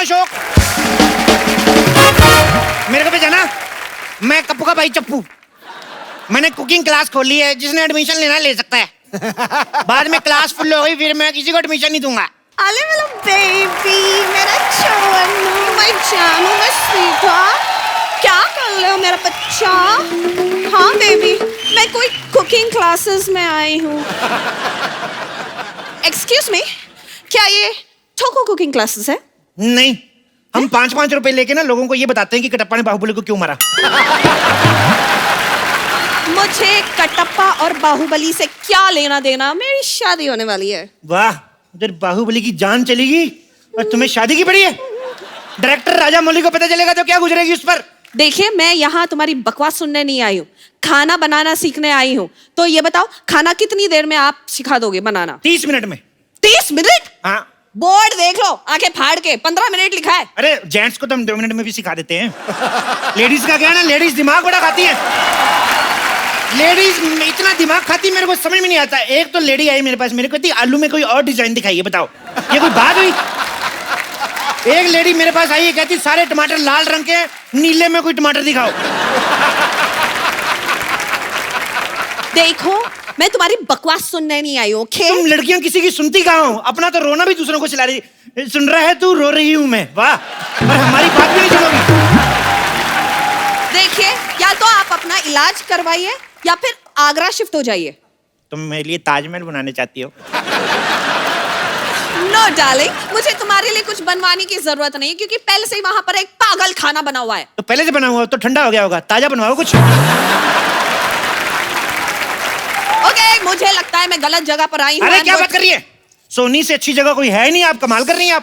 शौक। मेरे को भी जाना, मैं कप्पू का भाई चप्पू, मैंने कुकिंग क्लास खोली है, जिसने एडमिशन लेना ले सकता है। बाद में क्लास फुल हो गई फिर मैं किसी को एडमिशन नहीं दूंगा। अरे मेरा बेबी, मेरा चन्नू, मैं जानू, मैं सीधा क्या कर रहे हो मेरा बच्चा? हाँ बेबी, मैं कोई कुकिंग क्लासेस में आई हूँ। एक्सक्यूज मी, क्या ये ठोको कुकिंग क्लासेस है? नहीं, हम 5-5 रुपए लेके ना लोगों को ये बताते हैं कि कटप्पा ने बाहुबली को क्यों मारा। मुझे कटप्पा और बाहुबली से क्या लेना देना? मेरी शादी होने वाली है। वाह, उधर बाहुबली की जान चलेगी और तुम्हें शादी की पड़ी है। डायरेक्टर राजा मौली को पता चलेगा तो क्या गुजरेगी उस पर। देखिए, मैं यहाँ तुम्हारी बकवास सुनने नहीं आई हूँ, खाना बनाना सीखने आई हूँ। तो ये बताओ, खाना कितनी देर में आप सिखा दोगे बनाना? 30 मिनट में। 30 मिनट? हाँ। बोर्ड देख लो, आंखें फाड़ के 15 मिनट लिखा है। अरे जेंट्स को तो हम 2 मिनट में भी सिखा देते हैं। लेडीज का क्या है ना, लेडीज दिमाग बड़ा खाती है। लेडीज इतना दिमाग खाती है, मेरे को समझ में नहीं आता। एक तो लेडी आई मेरे पास, मेरे को कहती आलू में कोई और डिजाइन दिखाइए, बताओ ये कोई बात हुई? एक लेडी मेरे पास आई है, कहती सारे टमाटर लाल रंग के, नीले में कोई टमाटर दिखाओ। देखो, मैं तुम्हारी बकवास सुनने नहीं आई हूँ, ओके? तुम लड़कियां किसी की सुनती कहाँ हो? अपना तो रोना भी दूसरों को चिल्ला रही। सुन रहा है तू, रो रही हूँ मैं। वाह, और हमारी बात भी नहीं सुनोगी। देखिए, या तो आप अपना इलाज करवाइए या फिर आगरा शिफ्ट हो जाइए। तुम मेरे लिए ताजमहल बनाने चाहती हो? नो डार्लिंग, मुझे तुम्हारे लिए कुछ बनवाने की जरूरत नहीं है, क्योंकि पहले से ही वहां पर एक पागल खाना बना हुआ है। तो पहले से बना हुआ तो ठंडा हो गया होगा, ताजा बनवाओ कुछ। ओके, मुझे लगता है मैं गलत जगह पर आई हूँ। अरे क्या बात कर रही है? सोनी से अच्छी जगह कोई है ही नहीं, आप कमाल कर रही हैं।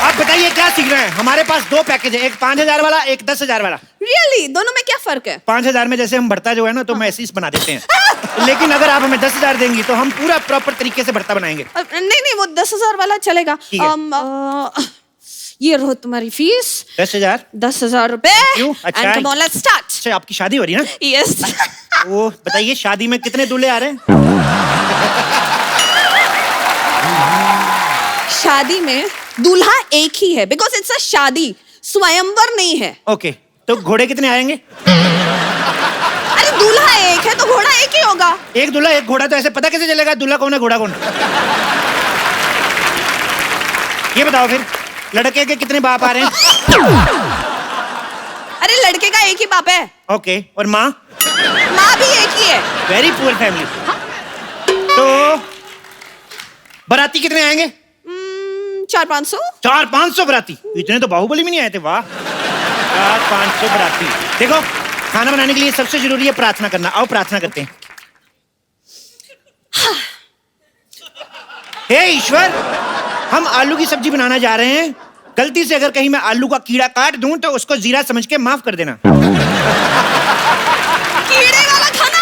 आप बताइए क्या सीख रहे हैं? हमारे पास 2 पैकेज है, एक 5000 वाला, एक 10,000 वाला। रियली? दोनों में क्या फर्क है? 5000 में जैसे हम भरता जो है ना, तो मैसेज बना देते हैं। लेकिन अगर आप हमें 10,000 देंगी तो हम पूरा प्रॉपर तरीके से भरता बनाएंगे। नहीं नहीं, वो 10,000 वाला चलेगा। ये रहो तुम्हारी फीस। 10,000? 10,000 रुपए। अच्छा, कम ऑन, लेट्स स्टार्ट। अच्छा, आपकी शादी हो रही है ना? यस। वो बताइए, शादी में कितने दूल्हे आ रहे हैं? शादी में दूल्हा एक ही है, बिकॉज इट्स अ शादी, स्वयंवर नहीं है। ओके, तो घोड़े कितने आएंगे? अरे दूल्हा एक है तो घोड़ा एक ही होगा। एक दूल्हा एक घोड़ा, तो ऐसे पता कैसे चलेगा दूल्हा कौन है घोड़ा कौन? ये बताओ फिर, लड़के के कितने बाप आ रहे हैं? अरे लड़के का एक ही बाप है। ओके, और माँ? माँ भी एक ही है। Very poor family. तो बाराती कितने आएंगे? 400-500। 400-500 बाराती? इतने तो बाहुबली में नहीं आए थे। वाह, 400-500 बाराती। देखो, खाना बनाने के लिए सबसे जरूरी है प्रार्थना करना। आओ प्रार्थना करते हैं। हे ईश्वर, हम आलू की सब्जी बनाना जा रहे हैं। गलती से अगर कहीं मैं आलू का कीड़ा काट दूं तो उसको जीरा समझ के माफ कर देना। कीड़े वाला खाना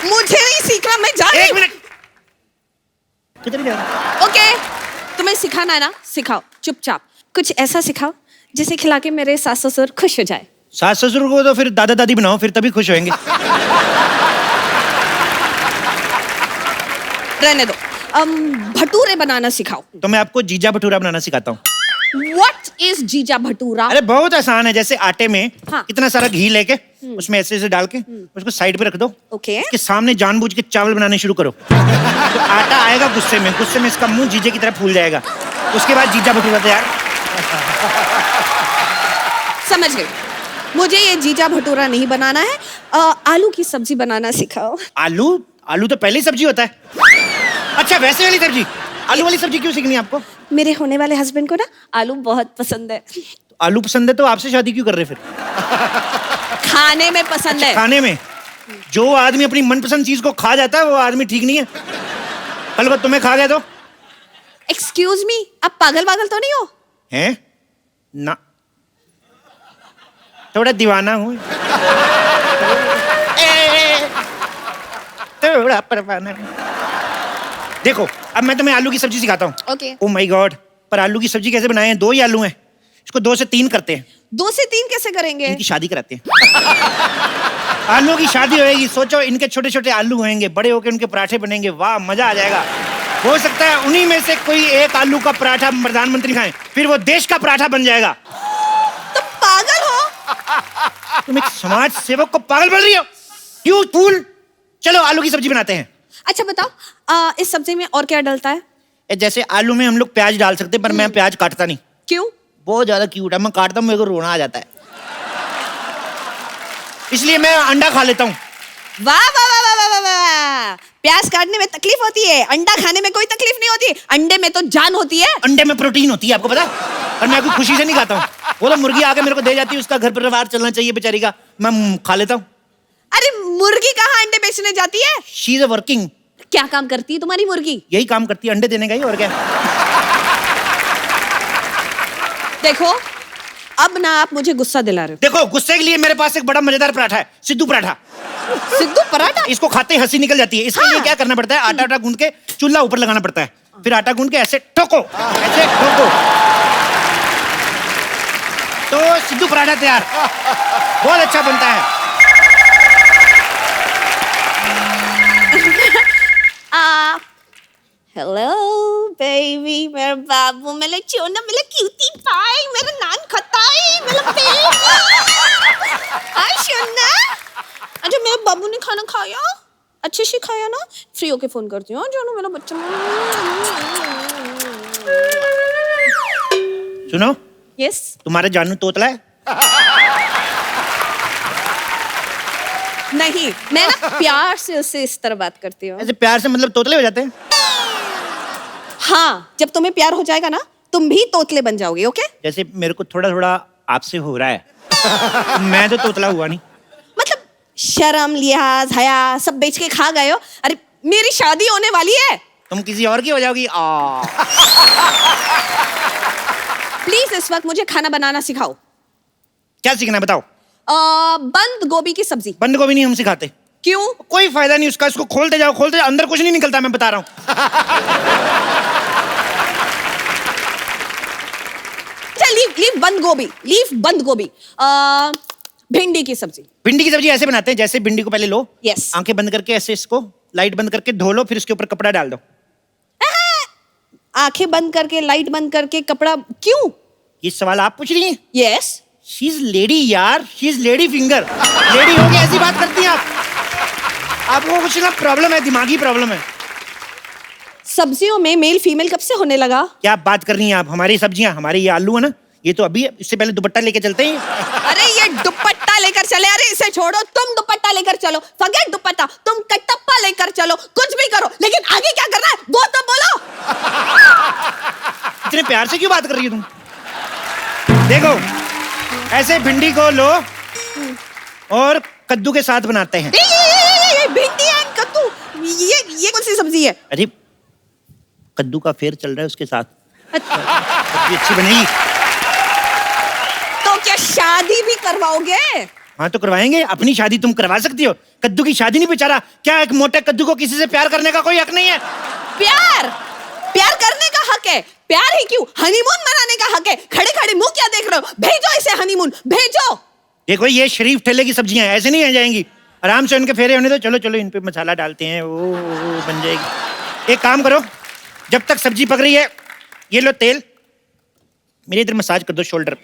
मुझे नहीं सीखना, मैं जा रही हूं। 1 मिनट। कितनी देर? ओके, तुम्हें सिखाना है ना, सिखाओ। चुपचाप कुछ ऐसा सिखाओ जिसे खिला के मेरे सास ससुर खुश हो जाए। सास ससुर को तो फिर दादा दादी बनाओ, फिर तभी खुश होंगे। रहने दो। भटूरे बनाना सिखाओ। तो मैं आपको जीजा भटूरा बनाना सिखाता हूँ। What is जीजा भटूरा? अरे बहुत आसान है। जैसे आटे में हाँ। इतना सारा घी लेके उसमें ऐसे ऐसे डाल के उसको साइड पे रख दो। ओके। उसके सामने जानबूझ के चावल बनाने शुरू करो। तो आटा आएगा गुस्से में इसका मुंह जीजे की तरह फूल जाएगा। उसके बाद जीजा भटूरा तैयार। समझ गई। मुझे ये जीजा भटूरा नहीं बनाना है। आलू की सब्जी बनाना सिखाओ। आलू तो पहले ही सब्जी होता है। अच्छा, वैसे वाली सब्जी? आलू वाली सब्जी क्यों सीखनी है आपको? मेरे होने वाले हस्बैंड को ना आलू बहुत पसंद है। आलू पसंद है तो आपसे शादी क्यों कर रहे फिर? खाने में पसंद है। खाने में? जो आदमी अपनी मनपसंद चीज को खा जाता है वो आदमी ठीक नहीं है। कल को तुम्हें खा गया तो? एक्सक्यूज मी, आप पागल वागल तो नहीं हो? हैं? ना, थोड़ा दीवाना हूँ। थोड़ा परवाना हूँ। देखो, अब मैं तुम्हें आलू की सब्जी सिखाता हूँ। ओके। ओ माय गॉड, पर आलू की सब्जी कैसे बनाए हैं? 2 ही आलू हैं, इसको 2 से 3 करते हैं। 2 से 3 कैसे करेंगे? इनकी शादी कराते हैं। आलू की शादी होएगी। सोचो, इनके छोटे छोटे आलू होंगे, बड़े होके उनके पराठे बनेंगे। वाह, मजा आ जाएगा। हो सकता है उन्हीं में से कोई एक आलू का पराठा प्रधानमंत्री खाएं, फिर वो देश का पराठा बन जाएगा। तुम पागल हो। तुम एक समाज सेवक को पागल बोल रही हो? You fool. चलो आलू की सब्जी बनाते हैं। अच्छा बताओ, इस सब्जी में और क्या डलता है? जैसे आलू में हम लोग प्याज डाल सकते हैं, पर मैं प्याज काटता नहीं। क्यों? बहुत ज्यादा क्यूट है, मैं काटता हूँ मेरे को रोना आ जाता है, इसलिए मैं अंडा खा लेता हूँ। वाह वाह वाह वाह वाह वाह, प्याज काटने में तकलीफ होती है, अंडा खाने में कोई तकलीफ नहीं होती। अंडे में तो जान होती है। अंडे में प्रोटीन होती है, आपको पता? और मैं कोई खुशी से नहीं खाता हूँ। वो तो मुर्गी आके मेरे को दे जाती है, उसका घर परिवार चलना चाहिए बेचारी का, मैं खा लेता हूँ। अरे मुर्गी कहाँ अंडे बेचने जाती है? She is working. क्या काम करती है तुम्हारी मुर्गी? यही काम करती है, अंडे देने का ही, और क्या। देखो अब ना आप मुझे गुस्सा दिला रहे देखो गुस्से के लिए मेरे पास एक बड़ा मजेदार पराठा है, सिद्धू पराठा। हो। सिद्धू पराठा? इसको खाते ही हंसी निकल जाती है। इसके लिए क्या करना पड़ता है, आटा आटा गूंद के चूल्हा ऊपर लगाना पड़ता है, फिर आटा गूंद के ऐसे ठोको, ऐसे ठोको, तो सिद्धू पराठा तैयार। बहुत अच्छा बनता है। हेलो बेबी, मेरा बाबू, मेरा चोना, मेरा क्यूटी पाई, मेरा नान खताई, मेरा बेबी। हाय सोना। अच्छा मेरे बाबू ने खाना खाया? अच्छे से खाया ना? फ्री होके फोन करती हूँ जानू, मेरा बच्चा। सुनो, यस। तुम्हारे जानू तोतला है? नहीं, मैं ना प्यार से उससे इस तरह बात करती हूँ। ऐसे प्यार से मतलब तोतले हो जाते हैं? हाँ, जब तुम्हें प्यार हो जाएगा ना, तुम भी तोतले बन जाओगे। ओके? जैसे मेरे को थोड़ा थोड़ा आपसे हो रहा है। मैं तो तोतला हुआ नहीं। मतलब शर्म, लिहाज, हया सब बेच के खा गए हो। अरे मेरी शादी होने वाली है। तुम किसी और की हो जाओगी। प्लीज इस वक्त मुझे खाना बनाना सिखाओ। क्या सीखना है बताओ? बंद गोभी की सब्जी। बंद गोभी नहीं हम सिखाते। क्यों? कोई फायदा नहीं उसका, इसको खोलते जाओ खोलते जाओ, अंदर कुछ नहीं निकलता, मैं बता रहा हूँ। लीव बंद गोभी, लीव बंद गोभी। भिंडी की सब्जी। भिंडी की सब्जी ऐसे बनाते हैं, जैसे भिंडी को पहले लो, Yes. आंखें बंद करके ऐसे इसको लाइट बंद करके धो लो, फिर इसके ऊपर कपड़ा डाल दो। आंखें बंद करके, लाइट बंद करके, कपड़ा क्यों? ये सवाल आप पूछ रही हैं? यस। शी इज लेडी यार, she is lady finger. Lady होके ऐसी बात करती हैं आप? आपको कुछ ना प्रॉब्लम है, दिमागी प्रॉब्लम है। सब्जियों में मेल फीमेल कब से होने लगा? क्या बात कर रही हैं आप? हमारी सब्जियां, हमारे ये आलू है ना, ये तो अभी है, इससे पहले दुपट्टा लेके चलते हैं। अरे ये दुपट्टा लेकर चले। अरे इसे छोड़ो, तुम दुपट्टा लेकर चलो। फॉरगेट दुपट्टा, तुम कटप्पा लेकर चलो, कुछ भी करो, लेकिन आगे क्या करना है वो तो बोलो। इतने प्यार से क्यों बात कर रही हो तुम? देखो ऐसे भिंडी को लो और कद्दू के साथ बनाते हैं। ये भिंडी है, कद्दू, ये कौन सी सब्जी है? अरे कद्दू का फेर चल रहा है उसके साथ, अच्छा, सब्जी अच्छी बनेगी। तो क्या शादी भी करवाओगे? हाँ तो करवाएंगे, अपनी शादी तुम करवा सकती हो, कद्दू की शादी नहीं। बेचारा क्या एक मोटे कद्दू को किसी से प्यार करने का कोई हक नहीं है? प्यार प्यार करने का हक है। प्यार ही क्यों, हनीमून मनाने का हक है। खड़े खड़े मुंह क्या देख रहे हो? भेजो इसे हनीमून, भेजो। देखो ये शरीफ ठेले की सब्जियां हैं, ऐसे नहीं आ जाएंगी, आराम से उनके फेरे होने दो। चलो चलो इन पे मसाला डालते हैं, वो बन जाएगी। एक काम करो, जब तक सब्जी पक रही है, ये लो तेल, मेरे इधर मसाज कर दो शोल्डर।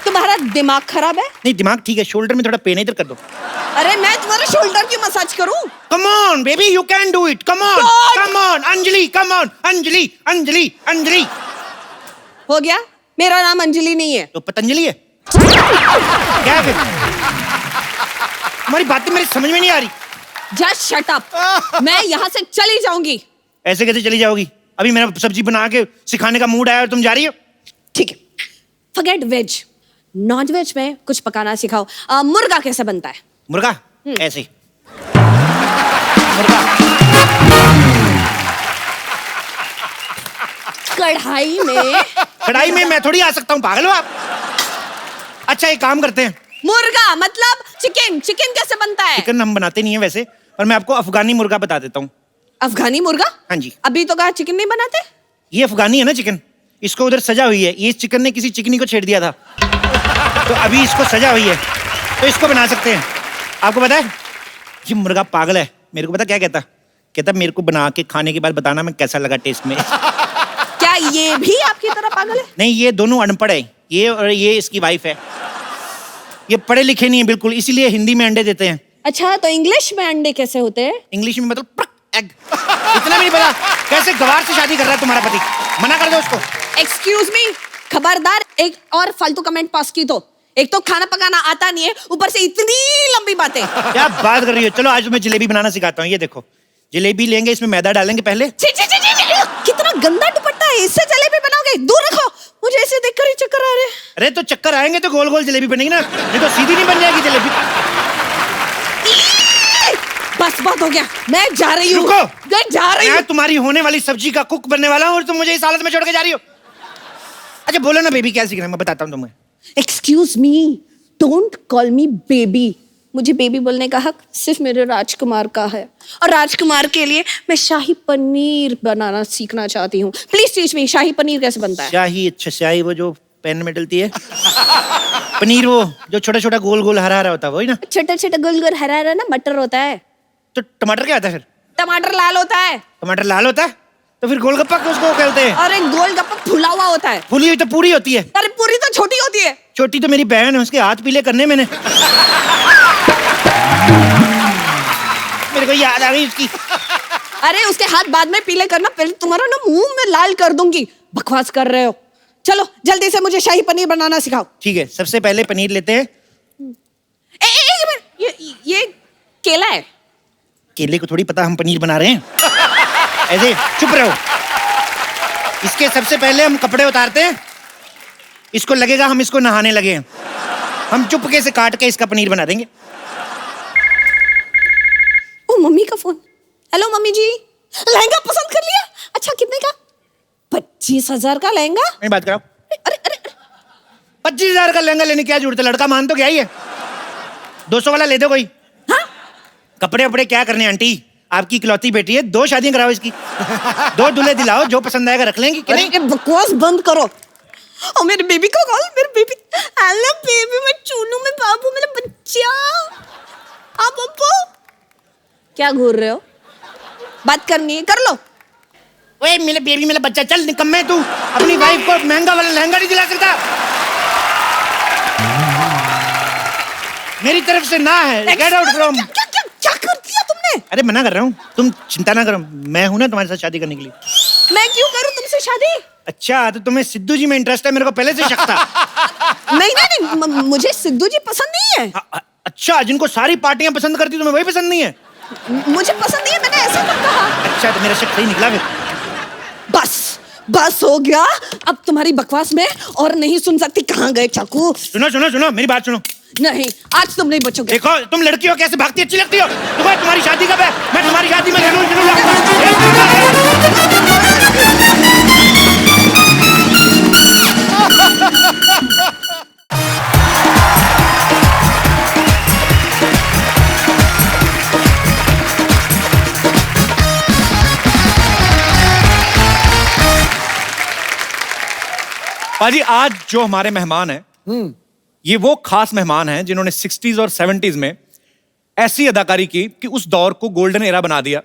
तुम्हारा दिमाग खराब है? नहीं दिमाग ठीक है, शोल्डर में थोड़ा पेन है, इधर कर दो। अरे मैं तुम्हारे शोल्डर की मसाज करूं? Come on baby, you can do it, come on come on Anjali, come on Anjali Anjali Anjali. हो गया? मेरा नाम अंजलि नहीं है। तो पतंजलि है क्या? फिर तुम्हारी बातें मेरी समझ में नहीं आ रही। Just shut up. मैं यहाँ से चली जाऊंगी। ऐसे कैसे चली जाओगी? अभी मेरा सब्जी बना के सिखाने का मूड आया और तुम जा रही हो? ठीक है, फॉरगेट वेज, नॉन वेज में कुछ पकाना सिखाओ। मुर्गा कैसे बनता है? मुर्गा ऐसे मुर्गा कढ़ाई में मैं थोड़ी आ सकता हूँ, पागल हो आप? अच्छा एक काम करते हैं, मुर्गा मतलब चिकन। चिकन कैसे बनता है? चिकन हम बनाते नहीं है वैसे, और मैं आपको अफगानी मुर्गा बता देता हूँ। अफगानी मुर्गा? हाँ जी। अभी तो कहा चिकन नहीं बनाते। ये अफगानी है ना चिकन, इसको उधर सजा हुई है, ये चिकन ने किसी चिकनी को छेड़ दिया था, तो अभी इसको सजा हुई है, तो इसको बना सकते हैं। आपको पता है ये मुर्गा पागल है, मेरे को पता क्या कहता मेरे को बना के खाने के बाद बताना मैं कैसा लगा टेस्ट में। क्या ये भी आपकी तरह पागल है? नहीं, ये दोनों अनपढ़ है, ये और ये इसकी वाइफ है। ये पढ़े लिखे नहीं है बिल्कुल, इसीलिए हिंदी में अंडे देते हैं। अच्छा, तो इंग्लिश में अंडे कैसे होते हैं? इंग्लिश में मतलब एग। इतना भी नहीं पता? कैसे गवार से शादी कर रहा है तुम्हारा पति? मना कर दो उसको। एक्सक्यूज मी, खबरदार एक और फालतू कमेंट पास की तो। एक तो खाना पकाना आता नहीं है, ऊपर से इतनी लंबी बातें। क्या बात कर रही हो? चलो आज तुम्हें जलेबी बनाना सिखाता हूँ। ये देखो, जलेबी लेंगे, इसमें मैदा डालेंगे पहले। छी, छी, छी, छी, छी, कितना गंदा दुपट्टा है, इससे जलेबी बनाओगे? दूर रखो, मुझे ऐसे देखकर ही चक्कर आ रहे हैं। अरे तो चक्कर आएंगे तो गोल गोल जलेबी बनेगी ना, ये तो सीधी नहीं बन जाएगी जलेबी। बस बहुत हो गया, मैं जा रही हूँ। रुको, मैं जा रही हूँ। मैं तुम्हारी होने वाली सब्जी का कुक बनने वाला हूँ और तुम मुझे इस हालत में छोड़ के जा रही हो। अच्छा बोलो ना बेबी, क्या सीखना है मैं बताता हूँ तुम्हें। Excuse me, don't call me baby. मुझे बेबी बोलने का हक सिर्फ मेरे राजकुमार का है, और राजकुमार के लिए मैं शाही पनीर बनाना सीखना चाहती हूँ। प्लीज टीच मी, शाही पनीर कैसे बनता है? शाही? अच्छा, शाही वो जो पैन में डलती है। पनीर वो जो छोटा छोटा गोल गोल हरा हरा होता है, वही ना? छोटा छोटा गोल गोल हरा हरा ना मटर होता है। तो टमाटर क्या होता है फिर? टमाटर लाल होता है। टमाटर लाल होता है तो फिर गोलगप्पा उसको कहते हैं। और एक गोलगप्पा फुला हुआ होता है। फुली हुई तो पूरी होती है। अरे पूरी तो छोटी होती है। छोटी तो मेरी बहन है, उसके हाथ पीले करने मैंने। मेरे को याद आ गई उसकी। अरे उसके हाथ बाद में पीले करना, पहले तुम्हारा ना मुंह में लाल कर दूंगी। बकवास कर रहे हो। चलो जल्दी से मुझे शाही पनीर बनाना सिखाओ। ठीक है, सबसे पहले पनीर लेते हैं। एक मिनट, ये केला है। केले को थोड़ी पता हम पनीर बना रहे हैं। ऐसे चुप रहो। इसके सबसे पहले हम कपड़े उतारते हैं। इसको लगेगा हम इसको नहाने लगे हैं। हम चुपके से काट के इसका पनीर बना देंगे। ओ मम्मी का फोन। हेलो मम्मी जी, लहंगा पसंद कर लिया? अच्छा कितने का? 25,000 का लहंगा। नहीं बात कराओ। अरे अरे 25,000 का लहंगा लेने की क्या जरूरत है? लड़का मान तो क्या ही है। 200 वाला ले दो कोई। हाँ? कपड़े वपड़े क्या करने आंटी, आपकी इकलौती बेटी है, 2 शादियां कराओ इसकी। 2 दूल्हे दिलाओ, जो पसंद आएगा रख लेंगी कि नहीं? अरे बकवास बंद करो। और मेरे बेबी को कॉल, मेरे बेबी। हेलो बेबी, मैं चूनू में बाबू, मेरा बच्चा। आप पप्पू क्या घूर रहे हो? बात करनी है कर लो। ओए मेरे बेबी, मेरा बच्चा, चल निकम्मे तू अपनी वाइफ को महंगा वाला लहंगा नहीं दिला सकता। मेरी तरफ से ना है। Get out from. क्या कर दिया तुमने? अरे मना कर रहा हूँ, तुम चिंता ना करो, मैं हूं ना तुम्हारे साथ शादी करने के लिए। मैं क्यों करूं तुमसे शादी? अच्छा तो तुम्हें सिद्धू जी में इंटरेस्ट है, मेरे को पहले से शक था। नहीं नहीं नहीं, मुझे सिद्धू जी पसंद नहीं है। अच्छा, जिनको सारी पार्टियां पसंद करती तुम्हें वही पसंद नहीं है? मुझे पसंद नहीं है, मैंने ऐसा कब कहा? अच्छा तो मेरा शक सही निकला फिर। बस हो गया। अब तुम्हारी बकवास में और नहीं सुन सकती। कहाँ गए चाकू? सुनो सुनो सुनो, मेरी बात सुनो। नहीं, आज तुम नहीं बचोगे। देखो तुम लड़की हो, कैसे भागती, अच्छी लगती हो। तुम्हारी शादी कब है? मैं तुम्हारी शादी में जरूर पाजी, आज जो हमारे मेहमान हैं, ये वो खास मेहमान हैं जिन्होंने 60s और 70s में ऐसी अदाकारी की कि उस दौर को गोल्डन एरा बना दिया।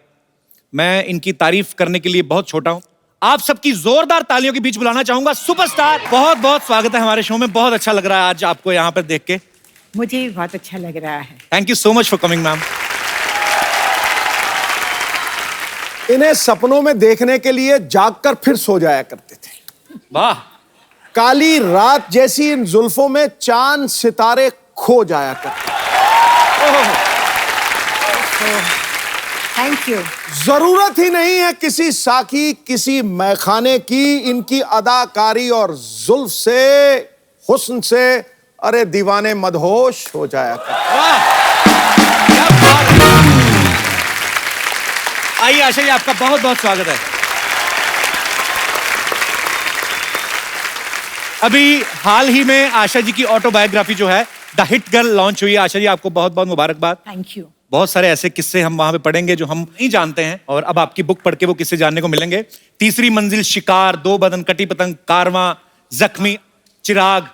मैं इनकी तारीफ करने के लिए बहुत छोटा हूं। आप सबकी जोरदार तालियों के बीच बुलाना चाहूंगा सुपरस्टार। बहुत बहुत स्वागत है हमारे शो में। बहुत अच्छा लग रहा है आज आपको यहाँ पर देख के। मुझे भी बहुत अच्छा लग रहा है। Thank you so much for coming ma'am. इन्हें सपनों में देखने के लिए जागकर फिर सो जाया करते थे। वाह। काली रात जैसी इन जुल्फों में चांद सितारे खो जाया करते। Thank you. जरूरत ही नहीं है किसी साकी, किसी मैखाने की। इनकी अदाकारी और जुल्फ से, हुस्न से, अरे दीवाने मदहोश हो जाया करते। आइए आशा जी, आपका बहुत बहुत स्वागत है। अभी हाल ही में आशा जी की ऑटोबायोग्राफी जो है द हिट गर्ल लॉन्च हुई है। आशा जी आपको बहुत बहुत मुबारकबाद। Thank you. बहुत सारे ऐसे किस्से हम वहां पे पढ़ेंगे जो हम नहीं जानते हैं, और अब आपकी बुक पढ़ के वो किस्से जानने को मिलेंगे। तीसरी मंजिल, शिकार, 2 बदन, कटी पतंग, कारवां, जख्मी, चिराग,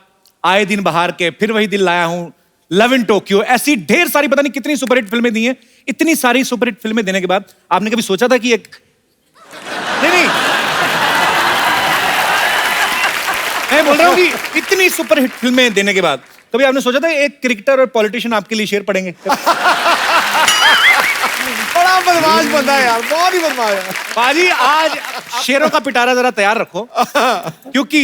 आए दिन बहार के, फिर वही दिल लाया हूं, लव इन टोक्यो, ऐसी ढेर सारी पता नहीं कितनी सुपरहिट फिल्में दी हैं। इतनी सारी सुपरहिट फिल्में देने के बाद आपने कभी सोचा था कि एक नहीं मैं बोल रहा हूं कि इतनी सुपरहिट फिल्में देने के बाद कभी आपने सोचा था एक क्रिकेटर और पॉलिटिशियन आपके लिए शेर पढ़ेंगे? बड़ा बदमाश बंदा है यार, बहुत ही बदमाश है। पाजी आज शेरों का पिटारा जरा तैयार रखो, क्योंकि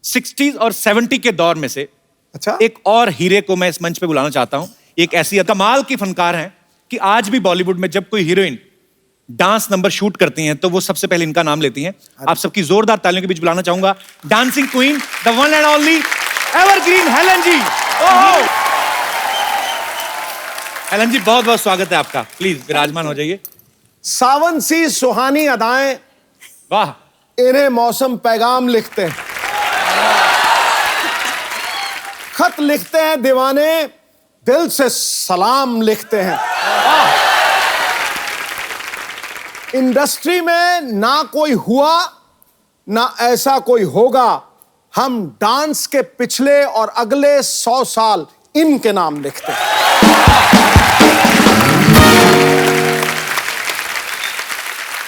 60s और 70 के दौर में से अच्छा, एक और हीरे को मैं इस मंच पे बुलाना चाहता हूं। एक ऐसी कमाल की फनकार हैं कि आज भी बॉलीवुड में जब कोई हीरोइन डांस नंबर शूट करती हैं तो वो सबसे पहले इनका नाम लेती हैं। आप सबकी जोरदार तालियों के बीच बुलाना चाहूंगा dancing queen, the one and only evergreen Helen ji. Helen ji, बहुत बहुत स्वागत है आपका, प्लीज विराजमान हो जाइए। सावन सी सुहानी अदाएं, वाह, इन्हें मौसम पैगाम लिखते हैं, खत लिखते हैं दीवाने, दिल से सलाम लिखते हैं। इंडस्ट्री में ना कोई हुआ ना ऐसा कोई होगा, हम डांस के पिछले और अगले 100 साल इनके नाम लिखते हैं।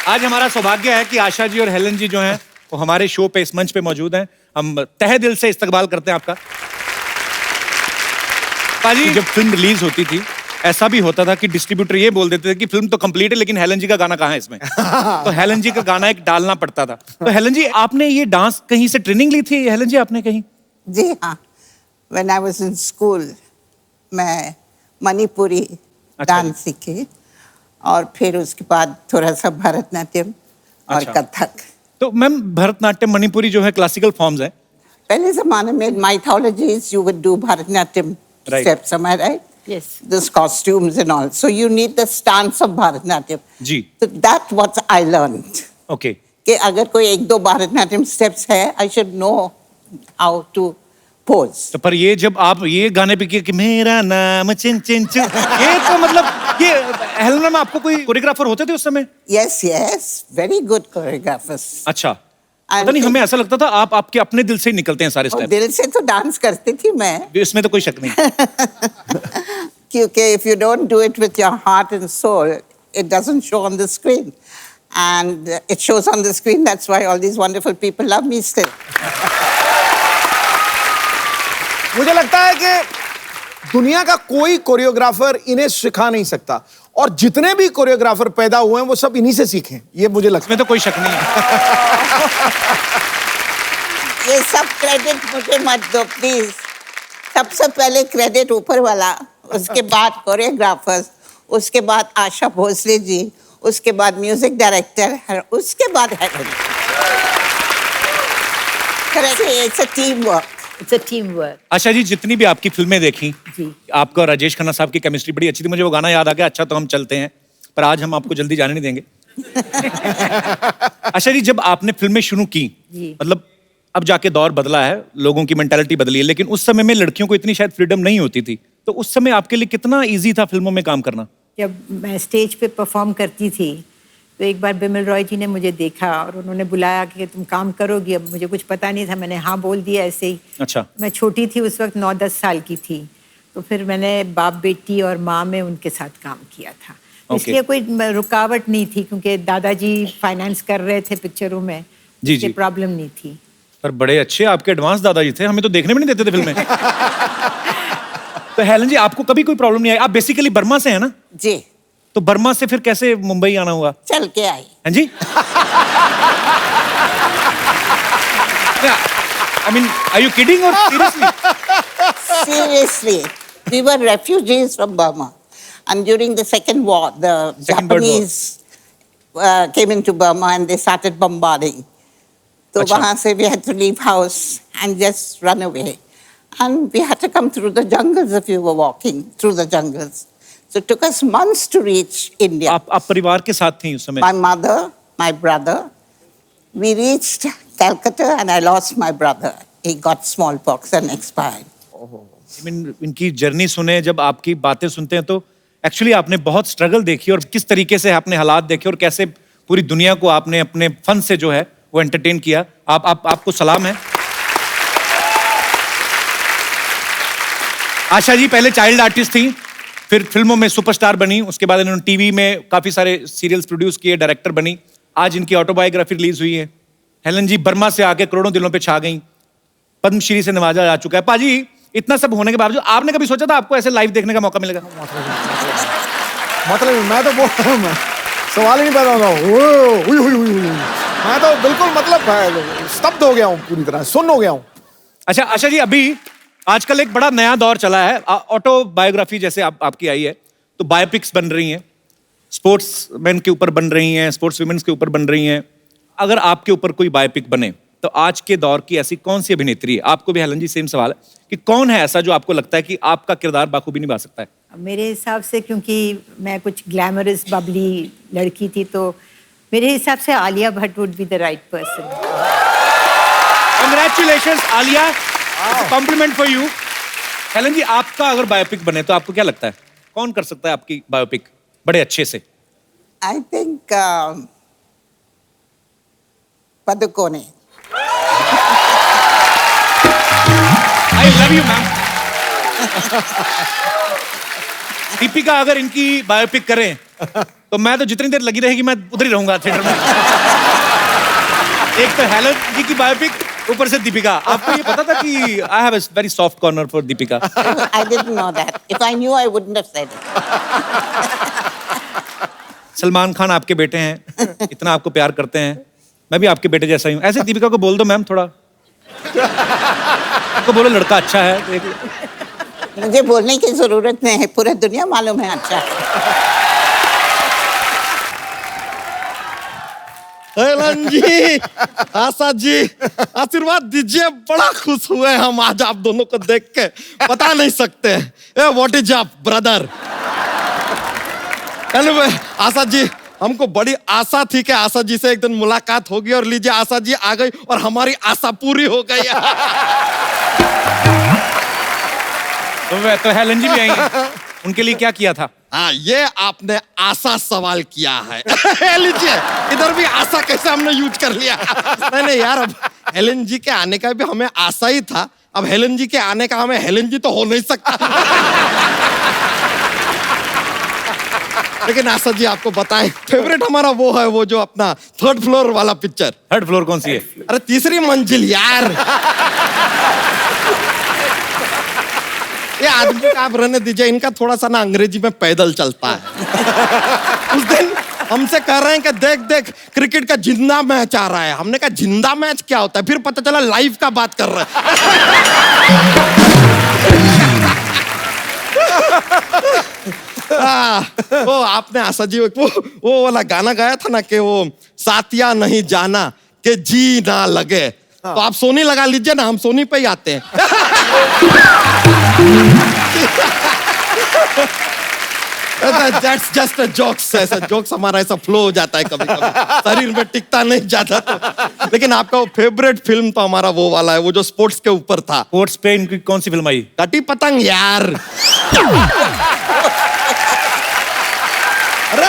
आज हमारा सौभाग्य है कि आशा जी और हेलन जी जो हैं वो हमारे शो पे, इस मंच पे मौजूद हैं। हम तहे दिल से इस्तकबाल करते हैं आपका। पाजी, जब फिल्म रिलीज होती थी ऐसा भी होता था कि डिस्ट्रीब्यूटर ये बोल देते थे कि फिल्म तो कंप्लीट है लेकिन हेलन जी का गाना कहाँ है इसमें। तो हेलन जी का गाना एक डालना पड़ता था। तो हेलन जी, आपने ये डांस कहीं से ट्रेनिंग ली थी हेलन जी, आपने कहीं? जी हाँ, when I was in school मैं मणिपुरी डांस सीखी और फिर उसके बाद थोड़ा सा भरतनाट्यम और अच्छा। कथक। तो मैम, भरतनाट्यम मणिपुरी जो है क्लासिकल फॉर्म्स है। पहले जमाने में mythologies you would do Bharatanatyam Right. steps, am I right? Yes. Those costumes and all. So you need the stance of Bharatanatyam. जी, So that's what I learned. Okay. कि अगर कोई एक दो भरतनाट्यम steps है, I should know how to pose. तो पर ये जब आप ये गाने पे कि मेरा नाम चिन चिन चिन, ये तो मतलब ये हेलन मैम, आपको कोई कोरियोग्राफर होते थे उस समय? Yes, yes, very good choreographers. अच्छा, पता नहीं, हमें ऐसा लगता था आप आपके अपने दिल से ही निकलते हैं सारे और स्टेप। दिल से तो डांस करती थी मैं, इसमें तो कोई शक नहीं। क्योंकि if you don't do it with your heart and soul, it doesn't show on the screen, and it shows on the screen. That's why all these wonderful people love me still. मुझे लगता है कि दुनिया का कोई choreographer इन्हें सिखा नहीं सकता, और जितने भी कोरियोग्राफर पैदा हुए हैं वो सब इन्हीं से सीखे हैं, ये मुझे लगता इसमें तो कोई शक नहीं है। ये सब क्रेडिट मुझे मत दो प्लीज। सबसे पहले क्रेडिट ऊपर वाला, उसके बाद कोरियोग्राफर्स, उसके बाद आशा भोसले जी, उसके बाद म्यूजिक डायरेक्टर, उसके बाद Helen. It's a teamwork. It's a teamwork. Asha ji, जितनी भी आपकी फिल्में देखी, जी। आपका और राजेश खन्ना साहब की केमिस्ट्री बड़ी अच्छी थी। मुझे वो गाना याद आ गया, अच्छा तो हम चलते हैं, पर आज हम आपको जल्दी जाने नहीं देंगे। आशा जी, जब आपने फिल्में शुरू की, जी। मतलब अब जाके दौर बदला है, लोगों की मेंटालिटी बदली है, लेकिन उस समय में लड़कियों को इतनी शायद फ्रीडम नहीं होती थी। तो उस समय आपके लिए कितना इजी था फिल्मों में काम करना? जब मैं स्टेज पे परफॉर्म करती थी तो एक बार बिमल रॉय जी ने मुझे देखा और उन्होंने बुलाया कि तुम काम करोगी। अब मुझे कुछ पता नहीं था, मैंने हाँ बोल दिया ऐसे ही। अच्छा। मैं छोटी थी उस वक्त, 9-10 साल की थी। तो फिर मैंने बाप बेटी और माँ में उनके साथ काम किया था। Okay. इसलिए कोई रुकावट नहीं थी, क्योंकि दादाजी फाइनेंस कर रहे थे पिक्चरों में। जी, जी। प्रॉब्लम नहीं थी। पर बड़े अच्छे आपके एडवांस दादाजी थे, हमें तो देखने भी नहीं देते थे फिल्में। तो हेलन जी, आपको कभी कोई प्रॉब्लम नहीं आई? आप बेसिकली बर्मा से हैं ना? जी, तो बर्मा से फिर कैसे मुंबई आना हुआ? चल के आई। हाँ जी। I mean, are you kidding or seriously? Seriously, we were refugees from Burma, and during the Second War, the Second World War. Japanese came into Burma and they started bombarding. So Achha. वहाँ से we had to leave house and just run away, and we had to come through the jungles if you were walking through the jungles. So it took us months to reach India. आप परिवार के साथ थी उस समय? My mother, my brother, we reached Calcutta and I lost my brother. He got smallpox and expired. I mean, इनकी journey सुने, जब आपकी बातें सुनते हैं तो एक्चुअली आपने बहुत स्ट्रगल देखी और किस तरीके से आपने हालात देखे और कैसे पूरी दुनिया को आपने अपने फन से जो है वो एंटरटेन किया। आपको सलाम है। आशा जी पहले चाइल्ड आर्टिस्ट थी, फिर फिल्मों में सुपरस्टार बनी, उसके बाद इन्होंने टीवी में काफी सारे सीरियल्स प्रोड्यूस किए, डायरेक्टर बनी। आज इनकी ऑटोबायोग्राफी रिलीज हुई है। हेलन जी बर्मा से आके करोड़ों दिलों पे छा गई, पद्मश्री से नवाजा जा चुका है। पाजी इतना सब होने के बावजूद आपने कभी सोचा था आपको ऐसे लाइव देखने का मौका मिलेगा? मतलब मैं तो बोल रहा हूँ, मैं सवाल ही नहीं पैदा होगा। मैं तो बिल्कुल मतलब स्तब्ध हो गया हूँ, पूरी तरह सुन्न हो गया हूँ। अच्छा आशा जी, अभी आजकल एक बड़ा नया दौर चला है, ऑटोबायोग्राफी जैसे आपकी आई है, तो बायोपिक्स बन रही हैं, स्पोर्ट्स मैन के ऊपर बन रही हैं, स्पोर्ट्स वुमेन्स के ऊपर बन रही हैं। अगर आपके ऊपर कोई बायोपिक बने तो आज के दौर की ऐसी कौन सी अभिनेत्री है, आपको भी हेलन जी सेम सवाल है, कि कौन है ऐसा जो आपको लगता है कि आपका किरदार बाखूबी निभा सकता है? मेरे हिसाब से, क्योंकि मैं कुछ ग्लैमरस बबली लड़की थी, तो मेरे हिसाब से Alia Bhatt would be the right person. Congratulations Alia, compliment for you. Helen ji आपका अगर बायोपिक बने तो आपको क्या लगता है कौन कर सकता है आपकी बायोपिक बड़े अच्छे से? I think Padukone. I love you ma'am. Deepika अगर इनकी बायोपिक करें तो मैं तो जितनी देर लगी रहेगी मैं उधर ही रहूंगा थिएटर में। एक तो हेलन जी की बायोपिक, ऊपर से दीपिका। आपको ये पता था कि I have a very soft corner for Deepika? I didn't know that. If I knew, I wouldn't have said it. Salman Khan आपके बेटे हैं, इतना आपको प्यार करते हैं, मैं भी आपके बेटे जैसा ही हूँ। ऐसे दीपिका को बोल दो मैम थोड़ा, आपको बोलो लड़का अच्छा है। मुझे बोलने की जरूरत नहीं है, पूरा दुनिया मालूम है अच्छा। हेलन जी, आशा जी, आशीर्वाद दीजिए। बड़ा खुश हुए हम आज आप दोनों को देख के, बता नहीं सकते। ए what is up brother? Anyway Asha ji, हमको बड़ी आशा थी कि आशा जी से एक दिन मुलाकात होगी, और लीजिए आशा जी आ गई और हमारी आशा पूरी हो गई। तो हेलन जी भी आई हैं, उनके लिए क्या किया था? हाँ, ये आपने आशा सवाल किया है। लीजिए, इधर भी आशा कैसे हमने यूज कर लिया। नहीं यार, अब हेलन जी के आने का भी हमें आशा ही था, अब हेलन जी के आने का हमें हेलन जी तो हो नहीं सकता। लेकिन आशा जी आपको बताएं, फेवरेट हमारा वो है, वो जो अपना 3rd फ्लोर वाला पिक्चर। 3rd फ्लोर कौन सी है? अरे 3री मंजिल यार। ये आदमी का आप रहने दीजिए, इनका थोड़ा सा ना अंग्रेजी में पैदल चलता है। उस दिन हमसे कह रहे हैं कि देख देख क्रिकेट का जिंदा मैच आ रहा है। हमने कहा जिंदा मैच क्या होता है? फिर पता चला लाइव का बात कर रहे हैं। वो आपने आशा जी वो वाला गाना गाया था ना कि वो साथिया नहीं जाना कि जी ना लगे, तो आप सोनी लगा लीजिए ना, हम सोनी पे ही आते हैं। That's just a jokes, ऐसा जोक्स हमारा ऐसा फ्लो हो जाता है कभी कभी, शरीर में टिकता नहीं जाता तो। लेकिन आपका वो फेवरेट फिल्म तो हमारा वो वाला है, वो जो स्पोर्ट्स के ऊपर था। स्पोर्ट्स पे इनकी कौन सी फिल्म आई? कटी पतंग यार। अरे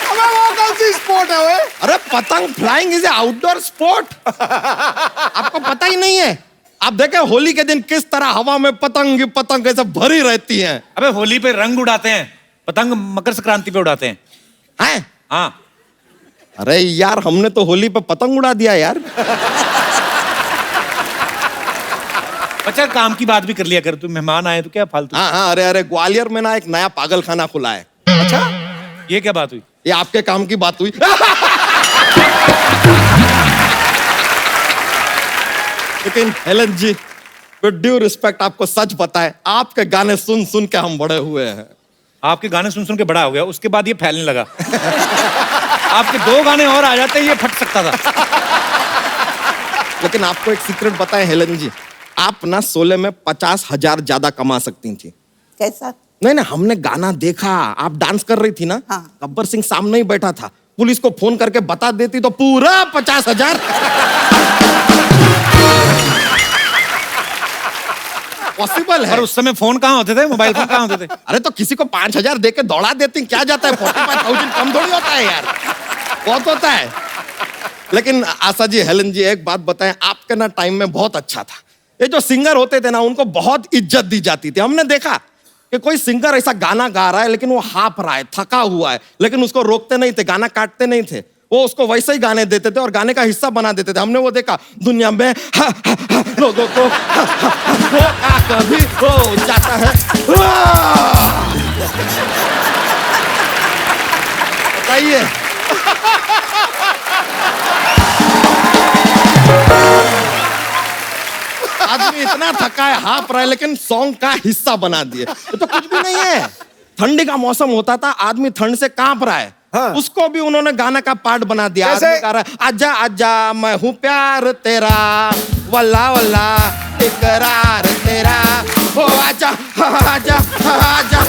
वो कौन सी स्पोर्ट है वो? अरे पतंग flying is a outdoor sport, आपको पता ही नहीं है? आप देखें होली के दिन किस तरह हवा में पतंग पतंग ऐसे भरी रहती हैं। अबे होली पे रंग उड़ाते हैं, पतंग मकर संक्रांति पे उड़ाते हैं। हैं? हाँ। अरे यार, हमने तो होली पे पतंग उड़ा दिया यार। अच्छा काम की बात भी कर लिया कर, तू मेहमान आए तो क्या फालतू। हाँ, अरे ग्वालियर में ना एक नया पागल खाना खुला है। अच्छा, ये क्या बात हुई? ये आपके काम की बात हुई। लेकिन Helen ji, with due respect, आपको सच बताएं, आपके गाने सुन सुन के हम बड़े हुए हैं। आपके गाने सुन सुन के बड़ा हो गया, उसके बाद ये फैलने लगा। आपके 2 गाने और आ जाते ये फट सकता था। लेकिन आपको एक सीक्रेट बताएं हेलन जी, आप ना 16 में 50,000 ज्यादा कमा सकती थी। कैसा? नहीं, हमने गाना देखा, आप डांस कर रही थी ना। हाँ। गब्बर सिंह सामने ही बैठा था, पुलिस को फोन करके बता देती तो पूरा 50,000। पॉसिबल है। और उस समय फोन कहाँ होते थे, मोबाइल फोन कहाँ होते थे? अरे तो किसी को 5,000 दे के दौड़ा देती, क्या जाता है? 45,000 कम थोड़ी होता है यार, बहुत होता है। लेकिन आशा जी, हेलन जी, एक बात बताएं, आपके ना टाइम में बहुत अच्छा था। ये जो सिंगर होते थे ना, उनको बहुत इज्जत दी जाती थी। हमने देखा कि कोई सिंगर ऐसा गाना गा रहा है लेकिन वो हाफ रहा है, थका हुआ है, लेकिन उसको रोकते नहीं थे, गाना काटते नहीं थे, वो उसको वैसे ही गाने देते थे और गाने का हिस्सा बना देते थे। हमने वो देखा, दुनिया में लोगों को कभी हो जाता है। बताइए। आदमी इतना थका है, हाफ रहा है, लेकिन सॉन्ग का हिस्सा बना दिए। ये तो कुछ भी नहीं है। ठंडी का मौसम होता था, आदमी ठंड से कांप रहा है, हाँ। उसको भी उन्होंने गाना का पार्ट बना दिया। कैसे? आदमी गा रहा है, आजा आजा मैं हूँ प्यार तेरा, वल्ला वल्ला इकरार तेरा, हो आजा आजा आजा आजा।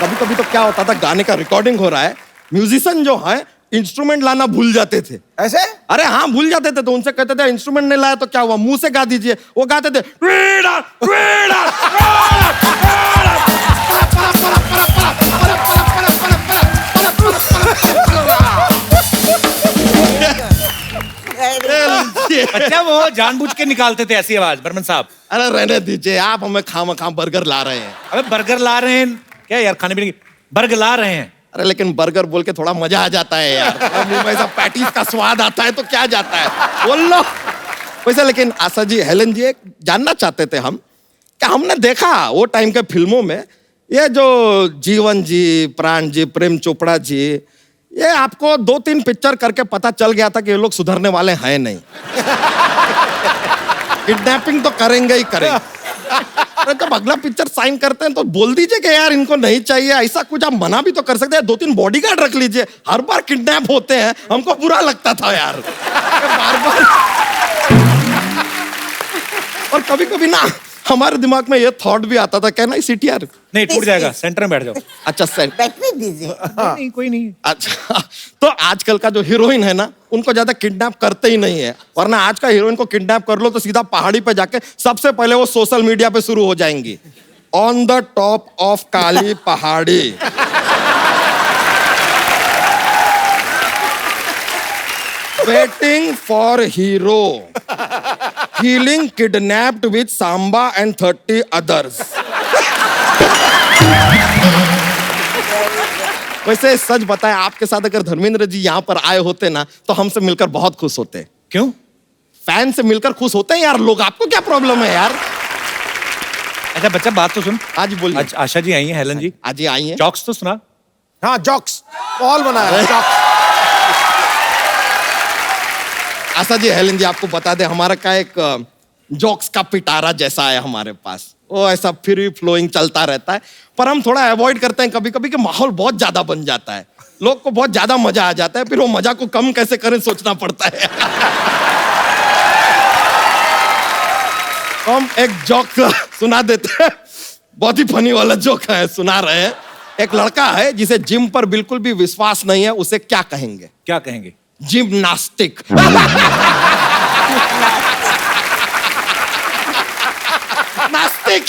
कभी कभी तो क्या होता था, गाने का रिकॉर्डिंग हो रहा है, म्यूजिशियन जो है इंस्ट्रूमेंट लाना भूल जाते थे। ऐसे? अरे हाँ, भूल जाते थे, तो उनसे कहते थे इंस्ट्रूमेंट नहीं लाया तो क्या हुआ, मुंह से गा दीजिए। वो गाते थे ट्वीडर, ट्वीडर, अच्छा, वो जानबूझ के निकालते थे ऐसी आवाज, बर्मन साहब। अरे रहने दीजिए, आप हमें खाम बर्गर ला रहे हैं। अबे बर्गर ला रहे हैं क्या यार, खाने पीने की बर्गर ला रहे हैं। अरे लेकिन बर्गर बोल के थोड़ा मजा आ जाता है यार, मुंह में ऐसा पैटीज का स्वाद आता है तो क्या जाता है, बोल लो। वैसे लेकिन आशा जी, हेलन जी, एक जानना चाहते थे हम कि हमने देखा वो टाइम के फिल्मों में ये जो जीवन जी, प्राण जी, प्रेम चोपड़ा जी, ये आपको 2-3 पिक्चर करके पता चल गया था कि ये लोग सुधरने वाले हैं नहीं। किडनैपिंग तो करेंगे ही करेंगे। अरे जब अगला पिक्चर साइन करते हैं तो बोल दीजिए कि यार इनको नहीं चाहिए, ऐसा कुछ आप मना भी तो कर सकते हैं, 2-3 बॉडीगार्ड रख लीजिए। हर बार किडनैप होते हैं, हमको बुरा लगता था यार, बार बार। और कभी कभी ना हमारे दिमाग में ये थॉट भी आता था, कहना सीटीआर नहीं, टूट जाएगा, सेंटर में बैठ जाओ। अच्छा सेंट, बैठने दीजिए। नहीं, कोई नहीं। अच्छा, तो आजकल का जो हीरोइन है ना, उनको ज्यादा किडनैप करते ही नहीं है, वरना आज का हीरोइन को किडनैप कर लो तो सीधा पहाड़ी पे जाके सबसे पहले वो सोशल मीडिया पे शुरू हो जाएंगी, ऑन द टॉप ऑफ काली पहाड़ी। Waiting for hero, feeling kidnapped with Samba and 30 others. वैसे सच बताएं, आपके साथ अगर धर्मेंद्र जी यहाँ पर आए होते ना तो हमसे मिलकर बहुत खुश होते। क्यों? फैन से मिलकर खुश होते हैं यार लोग, आपको क्या प्रॉब्लम है यार? अच्छा बच्चा, बात तो सुन। आज बोलिए। आज आशा जी आई हैं, हेलन जी आज ही आई हैं। जॉक्स तो सुना। हाँ, जॉक्स माहौल बनाया है, जॉक्स। आशा जी, हेलन जी, आपको बता दे, हमारा का एक जॉक्स का पिटारा जैसा है हमारे पास, वो ऐसा फ्री फ्लोइंग चलता रहता है, पर हम थोड़ा अवॉइड करते हैं कभी कभी कि माहौल बहुत ज्यादा बन जाता है, लोग को बहुत ज्यादा मजा आ जाता है, फिर वो मजा को कम कैसे करें सोचना पड़ता है। हम एक जोक सुना देते हैं, बहुत ही फनी वाला जोक है, सुना रहे हैं। एक लड़का है जिसे जिम पर बिल्कुल भी विश्वास नहीं है, उसे क्या कहेंगे? क्या कहेंगे? जिम्नास्टिक। नास्तिक।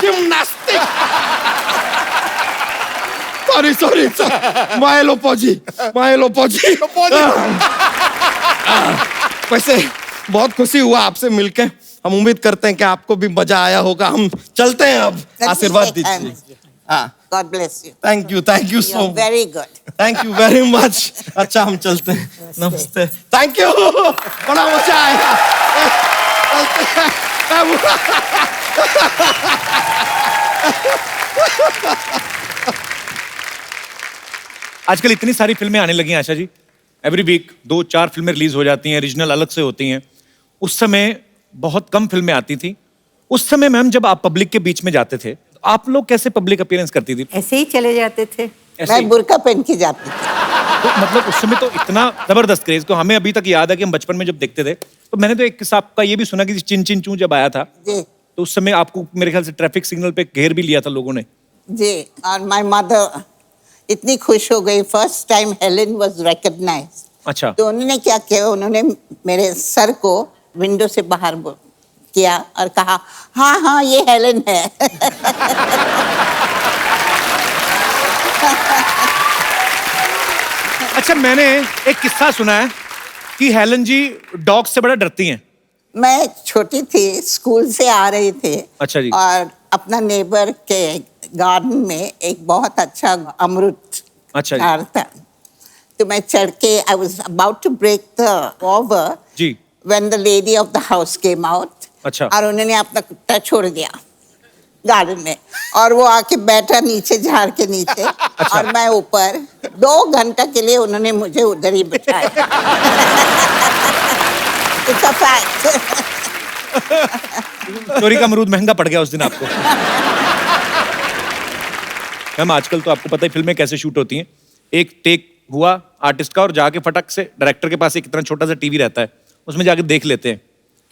जिम्नास्टिक। सॉरी माइलोपोजी। वैसे बहुत खुशी हुआ आपसे मिलके, हम उम्मीद करते हैं कि आपको भी मजा आया होगा। हम चलते हैं अब, आशीर्वाद दीजिए। God bless you. Thank you so You're much. very good. Thank you very much. अच्छा, हम चलते हैं, नमस्ते। थैंक यू, बड़ा मजा आया। चलते हैं। आजकल इतनी सारी फिल्में आने लगी हैं आशा जी, एवरी वीक 2-4 फिल्में रिलीज हो जाती हैं, रीजनल अलग से होती हैं। उस समय बहुत कम फिल्में आती थी। उस समय मैम जब आप पब्लिक के बीच में जाते थे, तो आप लोग कैसे पब्लिक अपीयरेंस करती थी? ऐसे ही चले जाते थे। ऐसे ही? मैं बुर्का पहन के जाती थी। तो मतलब उस समय तो इतना जबरदस्त क्रेज, को हमें अभी तक याद है कि हम बचपन में जब देखते थे, तो मैंने तो एक किस्सा आपका ये भी सुना कि चिन चिन चू जब आया था, जी तो उस समय आपको मेरे ख्याल से ट्रैफिक सिग्नल पे घेर भी लिया था लोगों ने। जी, और माय मदर इतनी खुश हो गई, first time Helen was recognised. अच्छा। तो उन्होंने क्या किया, उन्होंने मेरे सर को विंडो से बाहर किया और कहा, हाँ ये हेलेन है। अच्छा, मैंने एक किस्सा सुना है कि हेलन जी डॉग से बड़ा डरती हैं। मैं छोटी थी, स्कूल से आ रही थे। अच्छा जी। और अपना नेबर के गार्डन में एक बहुत अच्छा अमरूद अच्छा जी। झाड़ था, तो मैं चढ़ के I was about to break the over जी। When the lady of the house came out. अच्छा। और उन्होंने अपना कुत्ता छोड़ दिया गार्डन में, और वो आके बैठा नीचे झाड़ के नीचे। अच्छा। और मैं ऊपर 2 घंटा के लिए उन्होंने मुझे उधर ही बिठाया। It's a fact. चोरी का अमरूद महंगा पड़ गया उस दिन आपको। मैम आजकल तो आपको पता है फिल्में कैसे शूट होती हैं। एक टेक हुआ आर्टिस्ट का और जाके फटक से डायरेक्टर के पास एक इतना छोटा सा टीवी रहता है, उसमें जाके देख लेते हैं